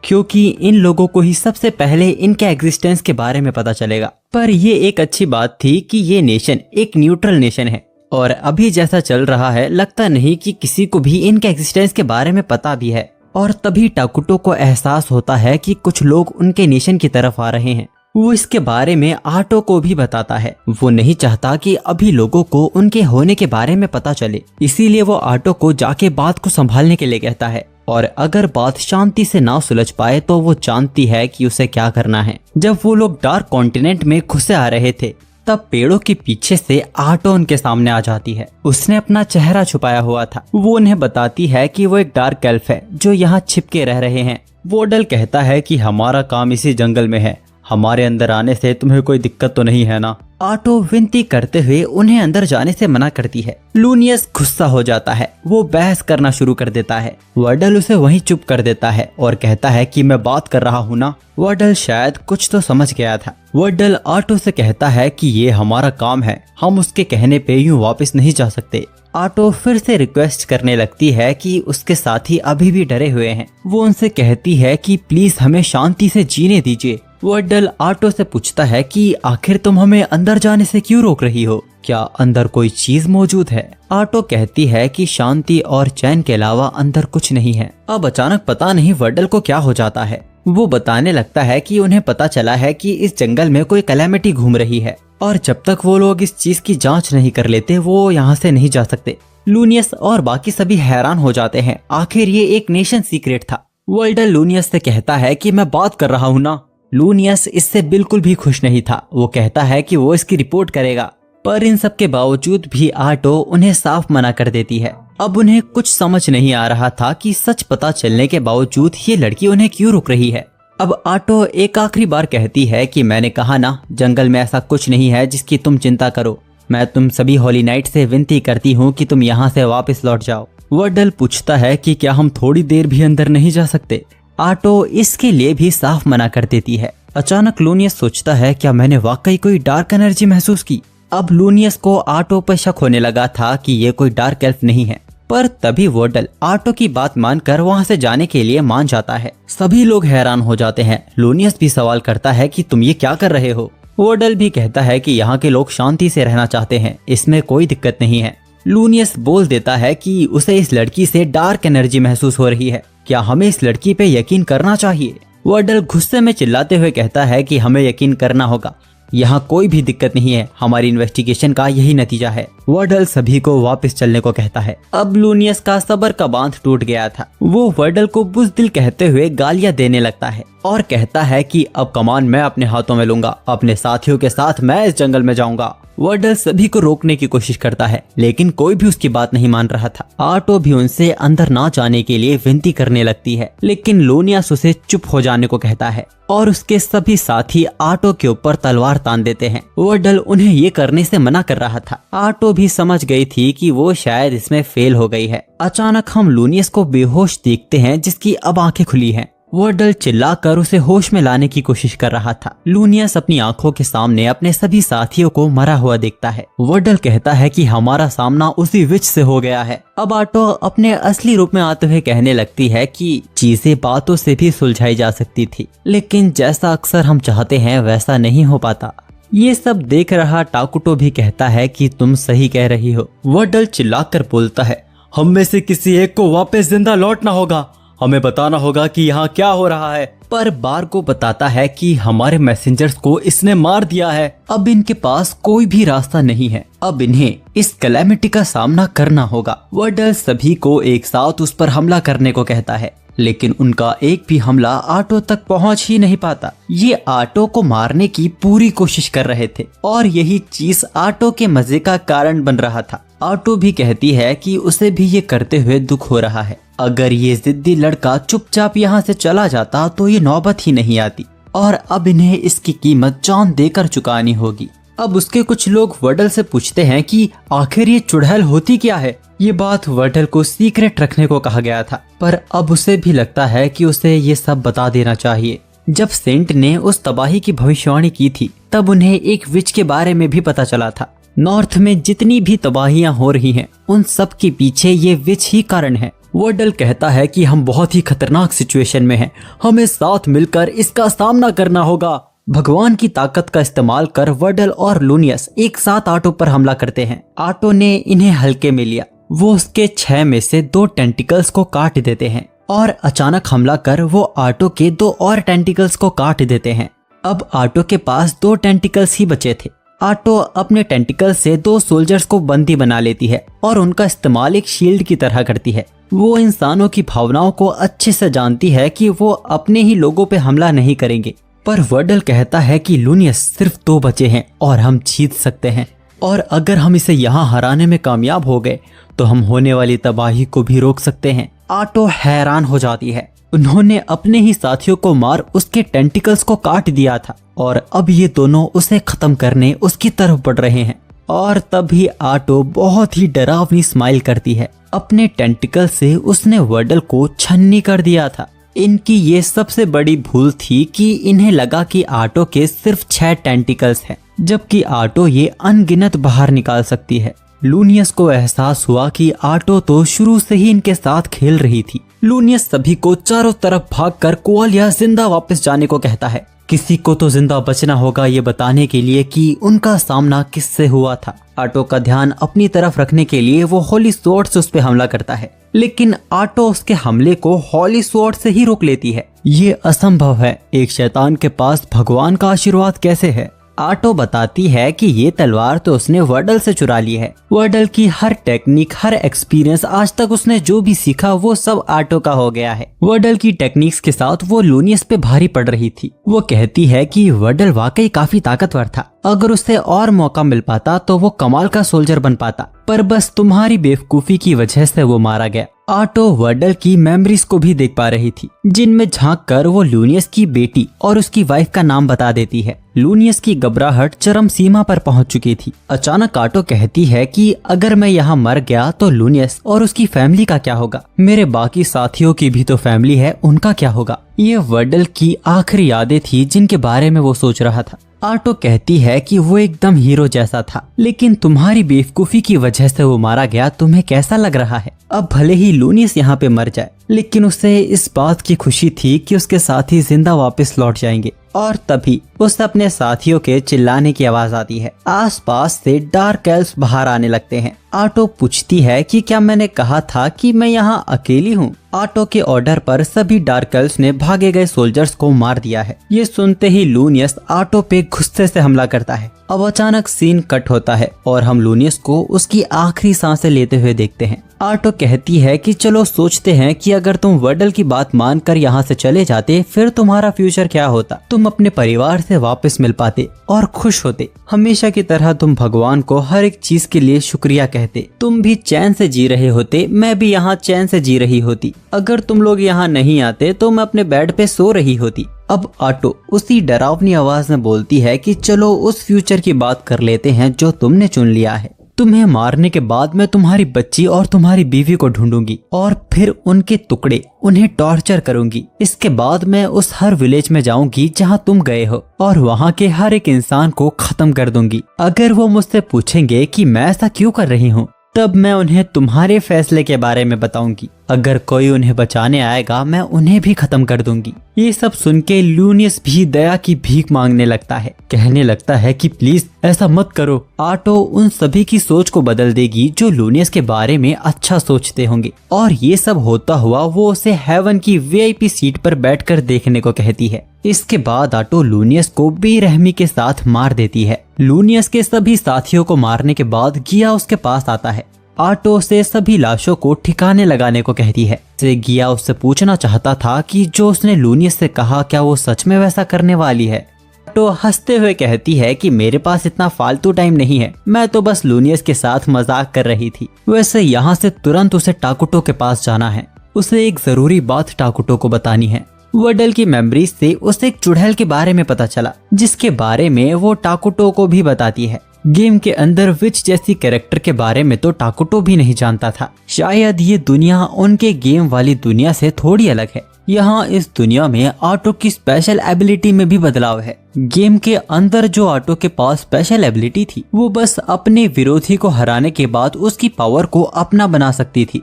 क्योंकि इन लोगों को ही सबसे पहले इनके एग्जिस्टेंस के बारे में पता चलेगा। पर ये एक अच्छी बात थी कि ये नेशन एक न्यूट्रल नेशन है, और अभी जैसा चल रहा है लगता नहीं कि किसी को भी इनके एग्जिस्टेंस के बारे में पता भी है। और तभी टाकुटो को एहसास होता है कि कुछ लोग उनके नेशन की तरफ आ रहे हैं। वो इसके बारे में आटो को भी बताता है। वो नहीं चाहता कि अभी लोगों को उनके होने के बारे में पता चले, इसीलिए वो आटो को जाके बात को संभालने के लिए कहता है, और अगर बात शांति से ना सुलझ पाए तो वो जानती है कि उसे क्या करना है। जब वो लोग डार्क कॉन्टिनेंट में घुसे आ रहे थे, तब पेड़ों के पीछे से आटो उनके सामने आ जाती है। उसने अपना चेहरा छुपाया हुआ था। वो उन्हें बताती है कि वो एक डार्क एल्फ है जो यहाँ छिपके रह रहे हैं। वर्डल कहता है कि हमारा काम इसी जंगल में है, हमारे अंदर आने से तुम्हें कोई दिक्कत तो नहीं है ना। आटो विनती करते हुए उन्हें अंदर जाने से मना करती है। लूनियस गुस्सा हो जाता है। वो बहस करना शुरू कर देता है। वर्डल उसे वहीं चुप कर देता है और कहता है कि मैं बात कर रहा हूँ ना। वर्डल शायद कुछ तो समझ गया था। वर्डल आटो से कहता है कि ये हमारा काम है, हम उसके कहने पे यूं वापस नहीं जा सकते। आटो फिर से रिक्वेस्ट करने लगती है कि उसके साथी अभी भी डरे हुए हैं। वो उनसे कहती है कि प्लीज हमें शांति से जीने दीजिए। वर्डल आटो से पूछता है कि आखिर तुम हमें अंदर जाने से क्यों रोक रही हो, क्या अंदर कोई चीज मौजूद है? आटो कहती है कि शांति और चैन के अलावा अंदर कुछ नहीं है। अब अचानक पता नहीं वर्डल को क्या हो जाता है। वो बताने लगता है कि उन्हें पता चला है कि इस जंगल में कोई कैलेमिटी घूम रही है और जब तक वो लोग इस चीज की जांच नहीं कर लेते वो यहाँ से नहीं जा सकते। लूनियस और बाकी सभी हैरान हो जाते हैं, आखिर ये एक नेशन सीक्रेट था। वर्डल लूनियस से कहता है कि मैं बात कर रहा हूँ ना। लूनियस इससे बिल्कुल भी खुश नहीं था। वो कहता है कि वो इसकी रिपोर्ट करेगा, पर इन सब के बावजूद भी आटो उन्हें साफ मना कर देती है। अब उन्हें कुछ समझ नहीं आ रहा था कि सच पता चलने के बावजूद ये लड़की उन्हें क्यों रोक रही है। अब आटो एक आखिरी बार कहती है कि मैंने कहा ना, जंगल में ऐसा कुछ नहीं है जिसकी तुम चिंता करो। मैं तुम सभी होली नाइट से विनती करती हूँ कि तुम यहाँ से वापस लौट जाओ। वर्डल पूछता है कि क्या हम थोड़ी देर भी अंदर नहीं जा सकते? आटो इसके लिए भी साफ मना कर देती है। अचानक लूनियस सोचता है क्या मैंने वाकई कोई डार्क एनर्जी महसूस की? अब लूनियस को आटो पर शक होने लगा था कि ये कोई डार्क एल्फ नहीं है, पर तभी वर्डल आटो की बात मानकर वहाँ से जाने के लिए मान जाता है। सभी लोग हैरान हो जाते हैं। लूनियस भी सवाल करता है कि तुम ये क्या कर रहे हो? वर्डल भी कहता है कि यहाँ के लोग शांति से रहना चाहते हैं, इसमें कोई दिक्कत नहीं है। लूनियस बोल देता है कि उसे इस लड़की से डार्क एनर्जी महसूस हो रही है, क्या हमें इस लड़की पे यकीन करना चाहिए? वर्डल गुस्से में चिल्लाते हुए कहता है कि हमें यकीन करना होगा, यहाँ कोई भी दिक्कत नहीं है, हमारी इन्वेस्टिगेशन का यही नतीजा है। वर्डल सभी को वापस चलने को कहता है। अब लूनियस का सब्र का बांध टूट गया था। वो वर्डल को बुज़दिल कहते हुए गालियां देने लगता है और कहता है कि अब कमान मैं अपने हाथों में लूंगा, अपने साथियों के साथ मैं इस जंगल में जाऊंगा। वर्डल सभी को रोकने की कोशिश करता है, लेकिन कोई भी उसकी बात नहीं मान रहा था। आटो भी उनसे अंदर ना जाने के लिए विनती करने लगती है, लेकिन लूनियस उसे चुप हो जाने को कहता है और उसके सभी साथी आटो के ऊपर तलवार तान देते हैं। वर्डल उन्हें ये करने से मना कर रहा था। आटो भी समझ गई थी कि वो शायद इसमें फेल हो गई है। अचानक हम लूनियस को बेहोश देखते हैं, जिसकी अब आंखें खुली हैं। वर्डल चिल्लाकर उसे होश में लाने की कोशिश कर रहा था। लूनियस अपनी आंखों के सामने अपने सभी साथियों को मरा हुआ देखता है। वर्डल कहता है कि हमारा सामना उसी विच से हो गया है। अब आटो अपने असली रूप में आते हुए कहने लगती है कि चीजें बातों से भी सुलझाई जा सकती थी, लेकिन जैसा अक्सर हम चाहते हैं वैसा नहीं हो पाता। ये सब देख रहा टाकुटो भी कहता है कि तुम सही कह रही हो। वर्डल चिल्लाकर बोलता है, हम में से किसी एक को वापस जिंदा लौटना होगा, हमें बताना होगा कि यहाँ क्या हो रहा है। पर बार्गो बताता है कि हमारे मैसेंजर्स को इसने मार दिया है, अब इनके पास कोई भी रास्ता नहीं है, अब इन्हें इस कैलेमिटी का सामना करना होगा। वर्डल सभी को एक साथ उस पर हमला करने को कहता है, लेकिन उनका एक भी हमला आटो तक पहुंच ही नहीं पाता। ये आटो को मारने की पूरी कोशिश कर रहे थे और यही चीज आटो के मजे का कारण बन रहा था। आटो भी कहती है कि उसे भी ये करते हुए दुख हो रहा है। अगर ये जिद्दी लड़का चुपचाप यहाँ से चला जाता तो ये नौबत ही नहीं आती और अब इन्हें इसकी कीमत जान देकर चुकानी होगी। अब उसके कुछ लोग वर्डल से पूछते हैं कि आखिर ये चुड़ैल होती क्या है। ये बात वर्डल को सीक्रेट रखने को कहा गया था, पर अब उसे भी लगता है कि उसे ये सब बता देना चाहिए। जब सेंट ने उस तबाही की भविष्यवाणी की थी तब उन्हें एक विच के बारे में भी पता चला था। नॉर्थ में जितनी भी तबाहियां हो रही हैं उन सब के पीछे ये विच ही कारण है। वर्डल कहता है कि हम बहुत ही खतरनाक सिचुएशन में हैं, हमें साथ मिलकर इसका सामना करना होगा। भगवान की ताकत का इस्तेमाल कर वर्डल और लूनियस एक साथ आटो पर हमला करते हैं। आटो ने इन्हें हल्के में लिया। वो उसके 6 में से 2 टेंटिकल्स को काट देते हैं और अचानक हमला कर वो आटो के 2 और टेंटिकल्स को काट देते हैं। अब आटो के पास 2 टेंटिकल्स ही बचे थे। आटो अपने टेंटिकल से 2 सोल्जर्स को बंदी बना लेती है और उनका इस्तेमाल एक शील्ड की तरह करती है। वो इंसानों की भावनाओं को अच्छे से जानती है कि वो अपने ही लोगों पे हमला नहीं करेंगे। पर वर्डल कहता है कि लूनियस सिर्फ 2 बचे हैं और हम जीत सकते हैं, और अगर हम इसे यहाँ हराने में कामयाब हो गए तो हम होने वाली तबाही को भी रोक सकते हैं। आटो हैरान हो जाती है। उन्होंने अपने ही साथियों को मार उसके टेंटिकल्स को काट दिया था और अब ये दोनों उसे खत्म करने उसकी तरफ बढ़ रहे हैं। और तभी आटो बहुत ही डरावनी स्माइल करती है। अपने टेंटिकल से उसने वर्डल को छन्नी कर दिया था। इनकी ये सबसे बड़ी भूल थी कि इन्हें लगा कि आटो के सिर्फ 6 टेंटिकल्स हैं, जबकि आटो ये अनगिनत बाहर निकाल सकती है। लूनियस को एहसास हुआ कि आटो तो शुरू से ही इनके साथ खेल रही थी। लूनियस सभी को चारों तरफ भागकर कोआलिया जिंदा वापस जाने को कहता है। किसी को तो जिंदा बचना होगा ये बताने के लिए कि उनका सामना किससे हुआ था। आटो का ध्यान अपनी तरफ रखने के लिए वो होली स्वॉर्ड से उस पे हमला करता है, लेकिन आटो उसके हमले को होली स्वॉर्ड से ही रोक लेती है। ये असंभव है, एक शैतान के पास भगवान का आशीर्वाद कैसे है। आटो बताती है कि ये तलवार तो उसने वर्डल से चुरा ली है। वर्डल की हर टेक्निक, हर एक्सपीरियंस, आज तक उसने जो भी सीखा वो सब आटो का हो गया है। वर्डल की टेक्निक्स के साथ वो लूनियस पे भारी पड़ रही थी। वो कहती है कि वर्डल वाकई काफी ताकतवर था, अगर उसे और मौका मिल पाता तो वो कमाल का सोल्जर बन पाता, पर बस तुम्हारी बेवकूफी की वजह से वो मारा गया। आटो वर्डल की मेमोरीज को भी देख पा रही थी, जिनमें झांक कर वो लूनियस की बेटी और उसकी वाइफ का नाम बता देती है। लूनियस की घबराहट चरम सीमा पर पहुंच चुकी थी। अचानक आटो कहती है कि अगर मैं यहाँ मर गया तो लूनियस और उसकी फैमिली का क्या होगा, मेरे बाकी साथियों की भी तो फैमिली है, उनका क्या होगा। ये वर्डल की आखिरी यादें थी जिनके बारे में वो सोच रहा था। आटो कहती है कि वो एकदम हीरो जैसा था, लेकिन तुम्हारी बेवकूफी की वजह से वो मारा गया। तुम्हें कैसा लग रहा है? अब भले ही लूनियस यहाँ पे मर जाए, लेकिन उसे इस बात की खुशी थी कि उसके साथी जिंदा वापस लौट जाएंगे। और तभी उसे अपने साथियों के चिल्लाने की आवाज आती है। आसपास से डार्क एल्व्स बाहर आने लगते हैं। आटो पूछती है कि क्या मैंने कहा था कि मैं यहाँ अकेली हूँ। आटो के ऑर्डर पर सभी डार्क एल्व्स ने भागे गए सोल्जर्स को मार दिया है। ये सुनते ही लूनियस आटो पे गुस्से से हमला करता है। अब अचानक सीन कट होता है और हम लूनियस को उसकी आखिरी सांसें लेते हुए देखते हैं। आटो कहती है कि चलो सोचते हैं कि अगर तुम वर्डल की बात मानकर यहाँ से चले जाते फिर तुम्हारा फ्यूचर क्या होता। तुम अपने परिवार से वापस मिल पाते और खुश होते। हमेशा की तरह तुम भगवान को हर एक चीज के लिए शुक्रिया कहते। तुम भी चैन से जी रहे होते, मैं भी यहाँ चैन से जी रही होती। अगर तुम लोग यहाँ नहीं आते तो मैं अपने बेड पे सो रही होती। अब आटो उसी डरावनी आवाज में बोलती है कि चलो उस फ्यूचर की बात कर लेते हैं जो तुमने चुन लिया है। तुम्हें मारने के बाद मैं तुम्हारी बच्ची और तुम्हारी बीवी को ढूंढूंगी और फिर उनके टुकड़े उन्हें टॉर्चर करूंगी। इसके बाद मैं उस हर विलेज में जाऊंगी जहां तुम गए हो और वहां के हर एक इंसान को खत्म कर दूंगी। अगर वो मुझसे पूछेंगे कि मैं ऐसा क्यों कर रही हूँ, तब मैं उन्हें तुम्हारे फैसले के बारे में बताऊंगी। अगर कोई उन्हें बचाने आएगा मैं उन्हें भी खत्म कर दूंगी। ये सब सुन के लूनियस भी दया की भीख मांगने लगता है, कहने लगता है कि प्लीज ऐसा मत करो। आटो उन सभी की सोच को बदल देगी जो लूनियस के बारे में अच्छा सोचते होंगे, और ये सब होता हुआ वो उसे हेवन की वीआईपी सीट पर बैठकर देखने को कहती है। इसके बाद आटो लूनियस को बेरहमी के साथ मार देती है। लूनियस के सभी साथियों को मारने के बाद गिया उसके पास आता है। आटो से सभी लाशों को ठिकाने लगाने को कहती है। गिया उससे पूछना चाहता था कि जो उसने लूनियस से कहा क्या वो सच में वैसा करने वाली है। आटो हंसते हुए कहती है कि मेरे पास इतना फालतू टाइम नहीं है, मैं तो बस लूनियस के साथ मजाक कर रही थी। वैसे यहाँ से तुरंत उसे टाकुटो के पास जाना है, उसे एक जरूरी बात टाकुटो को बतानी है। वर्डल की मेमोरीज से उसे एक चुड़ैल के बारे में पता चला, जिसके बारे में वो टाकुटो को भी बताती है। गेम के अंदर विच जैसी कैरेक्टर के बारे में तो टाकुटो भी नहीं जानता था। शायद ये दुनिया उनके गेम वाली दुनिया से थोड़ी अलग है। यहाँ इस दुनिया में आटो की स्पेशल एबिलिटी में भी बदलाव है। गेम के अंदर जो आटो के पास स्पेशल एबिलिटी थी वो बस अपने विरोधी को हराने के बाद उसकी पावर को अपना बना सकती थी,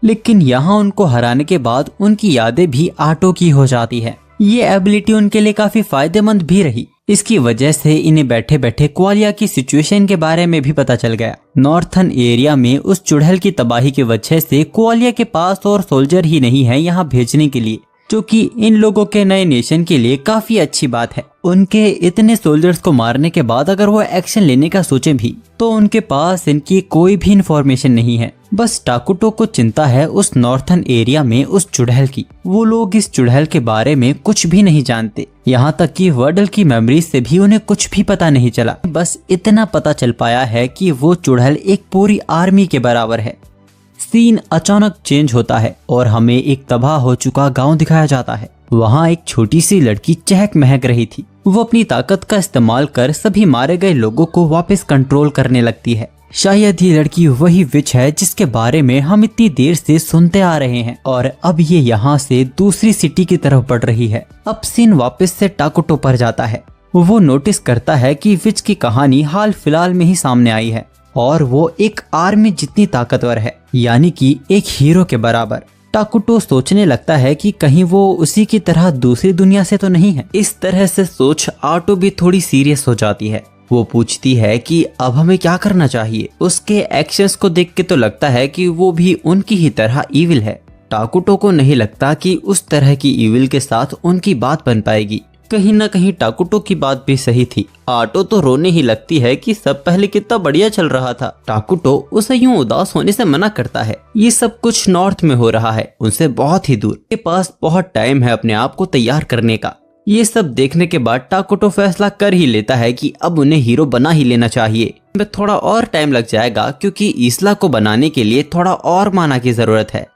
लेकिन यहाँ उनको हराने के बाद उनकी यादें भी आटो की हो जाती है। ये एबिलिटी उनके लिए काफी फायदेमंद भी रही। इसकी वजह से इन्हें बैठे बैठे कोआलिया की सिचुएशन के बारे में भी पता चल गया। नॉर्थन एरिया में उस चुड़ैल की तबाही की वजह से कोआलिया के पास और सोल्जर ही नहीं है यहाँ भेजने के लिए, जो कि इन लोगों के नए नेशन के लिए काफी अच्छी बात है। उनके इतने सोल्जर्स को मारने के बाद अगर वो एक्शन लेने का सोचे भी तो उनके पास इनकी कोई भी इंफॉर्मेशन नहीं है। बस टाकुटो को चिंता है उस नॉर्थन एरिया में उस चुड़ैल की। वो लोग इस चुड़ैल के बारे में कुछ भी नहीं जानते, यहाँ तक कि वर्डल की मेमोरीज से भी उन्हें कुछ भी पता नहीं चला। बस इतना पता चल पाया है कि वो चुड़ैल एक पूरी आर्मी के बराबर है। सीन अचानक चेंज होता है और हमें एक तबाह हो चुका गांव दिखाया जाता है। वहाँ एक छोटी सी लड़की चहक महक रही थी। वो अपनी ताकत का इस्तेमाल कर सभी मारे गए लोगों को वापस कंट्रोल करने लगती है। शायद ये लड़की वही विच है जिसके बारे में हम इतनी देर से सुनते आ रहे हैं, और अब ये यहाँ से दूसरी सिटी की तरफ बढ़ रही है। अब सीन वापस से टाकुटो पर जाता है। वो नोटिस करता है कि विच की कहानी हाल फिलहाल में ही सामने आई है और वो एक आर्मी जितनी ताकतवर है, यानी कि एक हीरो के बराबर। टाकुटो सोचने लगता है कि कहीं वो उसी की तरह दूसरी दुनिया से तो नहीं है। इस तरह से सोच आटो भी थोड़ी सीरियस हो जाती है। वो पूछती है कि अब हमें क्या करना चाहिए। उसके एक्शंस को देख के तो लगता है कि वो भी उनकी ही तरह इविल है। टाकुटो को नहीं लगता कि उस तरह की इविल के साथ उनकी बात बन पाएगी। कहीं ना कहीं टाकुटो की बात भी सही थी। आटो तो रोने ही लगती है कि सब पहले कितना बढ़िया चल रहा था। टाकुटो उसे यूं उदास होने से मना करता है। ये सब कुछ नॉर्थ में हो रहा है, उनसे बहुत ही दूर। के पास बहुत टाइम है अपने आप को तैयार करने का। ये सब देखने के बाद टाकुटो फैसला कर ही लेता है कि अब उन्हें हीरो बना ही लेना चाहिए। में थोड़ा और टाइम लग जाएगा क्योंकि इसला को बनाने के लिए थोड़ा और माना की जरूरत है।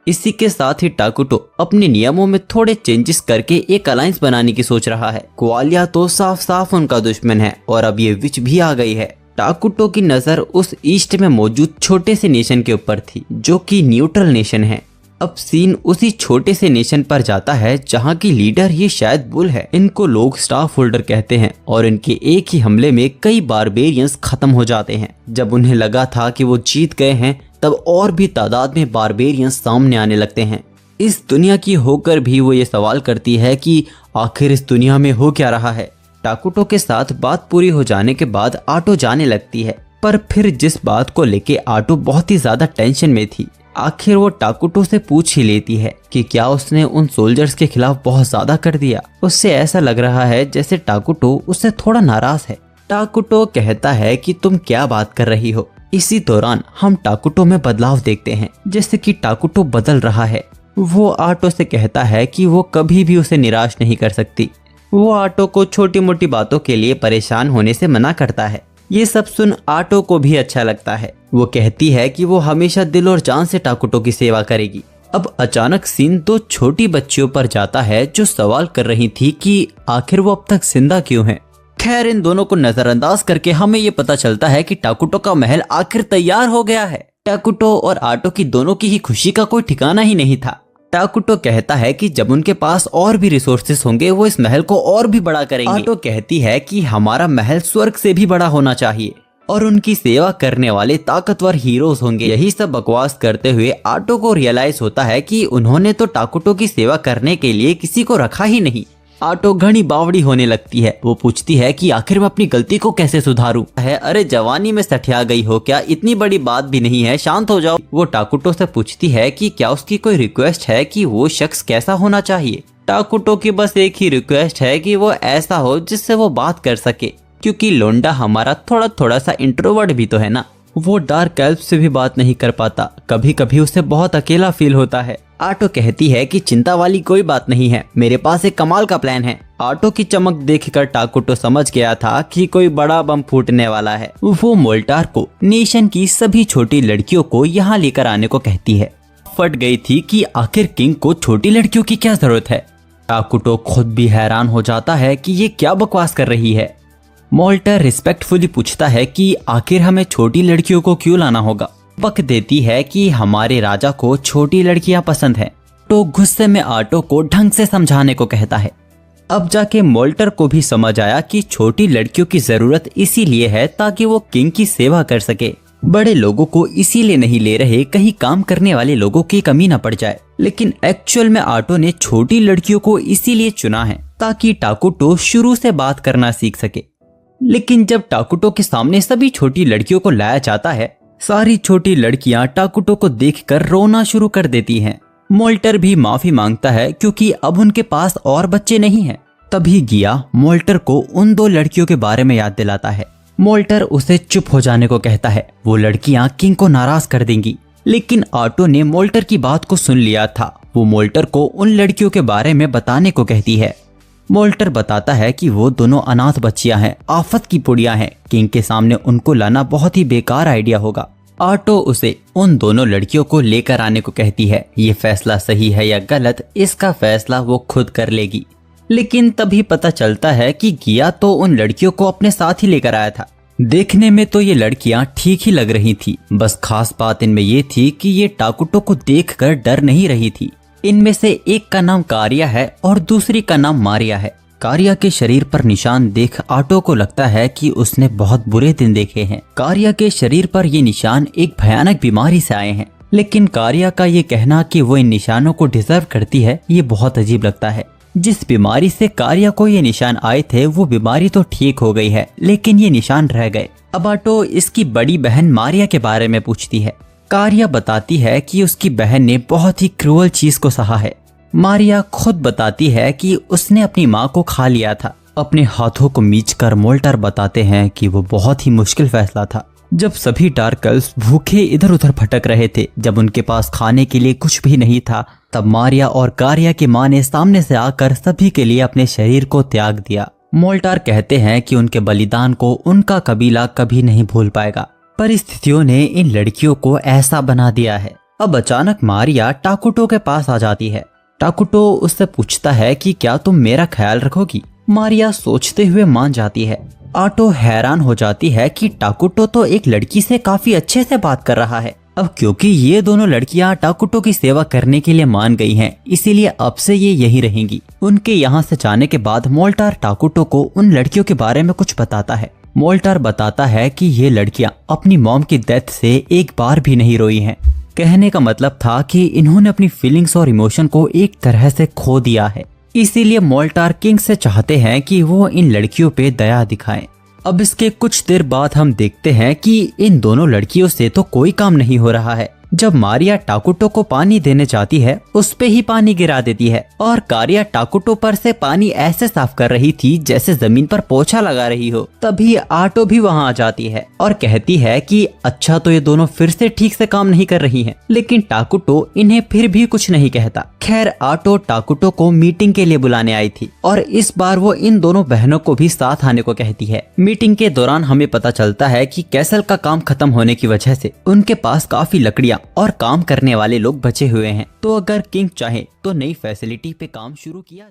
इसी के साथ ही टाकुटो अपने नियमों में थोड़े चेंजेस करके एक अलायंस बनाने की सोच रहा है। क्वालिया तो साफ साफ उनका दुश्मन है और अब ये विच भी आ गई है। टाकुटो की नजर उस ईस्ट में मौजूद छोटे से नेशन के ऊपर थी जो कि न्यूट्रल नेशन है। अब सीन उसी छोटे से नेशन पर जाता है जहाँ की लीडर ये शायद बुल है। इनको लोग स्टाफ होल्डर कहते हैं और इनके एक ही हमले में कई बारबेरियंस खत्म हो जाते हैं। जब उन्हें लगा था कि वो जीत गए हैं तब और भी तादाद में बारबेरियंस सामने आने लगते हैं। इस दुनिया की होकर भी वो ये सवाल करती है कि आखिर इस दुनिया में हो क्या रहा है। टाकुटो के साथ बात पूरी हो जाने के बाद आटो जाने लगती है, पर फिर जिस बात को लेके आटो बहुत ही ज्यादा टेंशन में थी, आखिर वो टाकुटो से पूछ ही लेती है कि क्या उसने उन सोल्जर्स के खिलाफ बहुत ज्यादा कर दिया। उससे ऐसा लग रहा है जैसे टाकुटो उससे थोड़ा नाराज है। टाकुटो कहता है कि तुम क्या बात कर रही हो। इसी दौरान हम टाकुटो में बदलाव देखते हैं, जैसे कि टाकुटो बदल रहा है। वो आटो से कहता है कि वो कभी भी उसे निराश नहीं कर सकती। वो आटो को छोटी मोटी बातों के लिए परेशान होने से मना करता है। ये सब सुन आटो को भी अच्छा लगता है। वो कहती है कि वो हमेशा दिल और जान से टाकुटो की सेवा करेगी। अब अचानक सीन दो छोटी बच्चियों पर जाता है जो सवाल कर रही थी कि आखिर वो अब तक जिंदा क्यों है। खैर, इन दोनों को नजरअंदाज करके हमें ये पता चलता है कि टाकुटो का महल आखिर तैयार हो गया है। टाकुटो और आटो की दोनों की ही खुशी का कोई ठिकाना ही नहीं था। टाकुटो कहता है कि जब उनके पास और भी रिसोर्सेस होंगे वो इस महल को और भी बड़ा करेंगे। आटो कहती है कि हमारा महल स्वर्ग से भी बड़ा होना चाहिए और उनकी सेवा करने वाले ताकतवर हीरोज होंगे। यही सब बकवास करते हुए आटो को रियलाइज होता है कि उन्होंने तो टाकुटो की सेवा करने के लिए किसी को रखा ही नहीं। आटो घनी बावड़ी होने लगती है। वो पूछती है कि आखिर मैं अपनी गलती को कैसे सुधारूं। अरे जवानी में सठिया गई हो क्या, इतनी बड़ी बात भी नहीं है, शांत हो जाओ। वो टाकुटो से पूछती है कि क्या उसकी कोई रिक्वेस्ट है कि वो शख्स कैसा होना चाहिए। टाकुटो की बस एक ही रिक्वेस्ट है कि वो ऐसा हो जिससे वो बात कर सके, क्योंकि लोंडा हमारा थोड़ा सा इंट्रोवर्ट भी तो है ना। वो डार्क एल्फ से भी बात नहीं कर पाता। कभी कभी उसे बहुत अकेला फील होता है। आटो कहती है कि चिंता वाली कोई बात नहीं है, मेरे पास एक कमाल का प्लान है। आटो की चमक देखकर टाकुटो समझ गया था कि कोई बड़ा बम फूटने वाला है। वो मोल्टार को नेशन की सभी छोटी लड़कियों को यहाँ लेकर आने को कहती है। फट गई थी कि आखिर किंग को छोटी लड़कियों की क्या जरूरत है। टाकुटो खुद भी हैरान हो जाता है कि ये क्या बकवास कर रही है। मोल्टर रिस्पेक्टफुली पूछता है कि आखिर हमें छोटी लड़कियों को क्यों लाना होगा। बक देती है कि हमारे राजा को छोटी लड़कियां पसंद हैं। तो गुस्से में आटो को ढंग से समझाने को कहता है। अब जाके मोल्टर को भी समझ आया कि छोटी लड़कियों की जरूरत इसीलिए है ताकि वो किंग की सेवा कर सके। बड़े लोगों को इसीलिए नहीं ले रहे कहीं काम करने वाले लोगों की कमी न पड़ जाए, लेकिन एक्चुअल में आटो ने छोटी लड़कियों को इसीलिए चुना है ताकि टाकुटो शुरू से बात करना सीख सके। लेकिन जब टाकुटो के सामने सभी छोटी लड़कियों को लाया जाता है, सारी छोटी लड़कियां टाकुटो को देखकर रोना शुरू कर देती हैं। मोल्टर भी माफी मांगता है क्योंकि अब उनके पास और बच्चे नहीं हैं। तभी गिया मोल्टर को उन दो लड़कियों के बारे में याद दिलाता है। मोल्टर उसे चुप हो जाने को कहता है, वो लड़कियां किंग को नाराज कर देंगी। लेकिन आटो ने मोल्टर की बात को सुन लिया था। वो मोल्टर को उन लड़कियों के बारे में बताने को कहती है। मोल्टर बताता है कि वो दोनों अनाथ बच्चियां हैं, आफत की पुड़िया हैं। किंग के सामने उनको लाना बहुत ही बेकार आइडिया होगा। आटो उसे उन दोनों लड़कियों को लेकर आने को कहती है। ये फैसला सही है या गलत, इसका फैसला वो खुद कर लेगी। लेकिन तभी पता चलता है कि गिया तो उन लड़कियों को अपने साथ ही लेकर आया था। देखने में तो ये लड़कियां ठीक ही लग रही थी, बस खास बात इनमें ये थी कि ये टाकुटो को देखकर डर नहीं रही थी। इनमें से एक का नाम कारिया है और दूसरी का नाम मारिया है। कारिया के शरीर पर निशान देख आटो को लगता है कि उसने बहुत बुरे दिन देखे हैं। कारिया के शरीर पर ये निशान एक भयानक बीमारी से आए हैं, लेकिन कारिया का ये कहना कि वो इन निशानों को डिजर्व करती है, ये बहुत अजीब लगता है। जिस बीमारी से कारिया को ये निशान आए थे वो बीमारी तो ठीक हो गई है, लेकिन ये निशान रह गए। अब आटो इसकी बड़ी बहन मारिया के बारे में पूछती है। कारिया बताती है कि उसकी बहन ने बहुत ही क्रूअल चीज को सहा है। मारिया खुद बताती है कि उसने अपनी माँ को खा लिया था। अपने हाथों को मींचकर मोल्टर बताते हैं कि वो बहुत ही मुश्किल फैसला था। जब सभी टार्कल्स भूखे इधर उधर भटक रहे थे, जब उनके पास खाने के लिए कुछ भी नहीं था, तब मारिया और कारिया की माँ ने सामने से आकर सभी के लिए अपने शरीर को त्याग दिया। मोल्टार कहते हैं कि उनके बलिदान को उनका कबीला कभी नहीं भूल पाएगा। परिस्थितियों ने इन लड़कियों को ऐसा बना दिया है। अब अचानक मारिया टाकुटो के पास आ जाती है। टाकुटो उससे पूछता है कि क्या तुम मेरा ख्याल रखोगी। मारिया सोचते हुए मान जाती है। आटो हैरान हो जाती है कि टाकुटो तो एक लड़की से काफी अच्छे से बात कर रहा है। अब क्योंकि ये दोनों लड़कियां टाकुटो की सेवा करने के लिए मान गई हैं, इसीलिए अब से ये यहीं रहेंगी। उनके यहाँ से जाने के बाद मोल्टार टाकुटो को उन लड़कियों के बारे में कुछ बताता है। मोल्टार बताता है कि ये लड़कियां अपनी मॉम की डेथ से एक बार भी नहीं रोई हैं। कहने का मतलब था कि इन्होंने अपनी फीलिंग्स और इमोशन को एक तरह से खो दिया है। इसीलिए मोल्टार किंग से चाहते हैं कि वो इन लड़कियों पे दया दिखाएं। अब इसके कुछ देर बाद हम देखते हैं कि इन दोनों लड़कियों से तो कोई काम नहीं हो रहा है। जब मारिया टाकुटो को पानी देने जाती है, उस पे ही पानी गिरा देती है और कारिया टाकुटो पर से पानी ऐसे साफ कर रही थी जैसे जमीन पर पोछा लगा रही हो। तभी आटो भी वहां आ जाती है और कहती है कि अच्छा तो ये दोनों फिर से ठीक से काम नहीं कर रही हैं, लेकिन टाकुटो इन्हें फिर भी कुछ नहीं कहता। खैर आटो टाकुटो को मीटिंग के लिए बुलाने आई थी और इस बार वो इन दोनों बहनों को भी साथ आने को कहती है। मीटिंग के दौरान हमें पता चलता है कि कैसल का काम खत्म होने की वजह से उनके पास काफी लकड़ियां और काम करने वाले लोग बचे हुए हैं, तो अगर किंग चाहे तो नई फैसिलिटी पे काम शुरू किया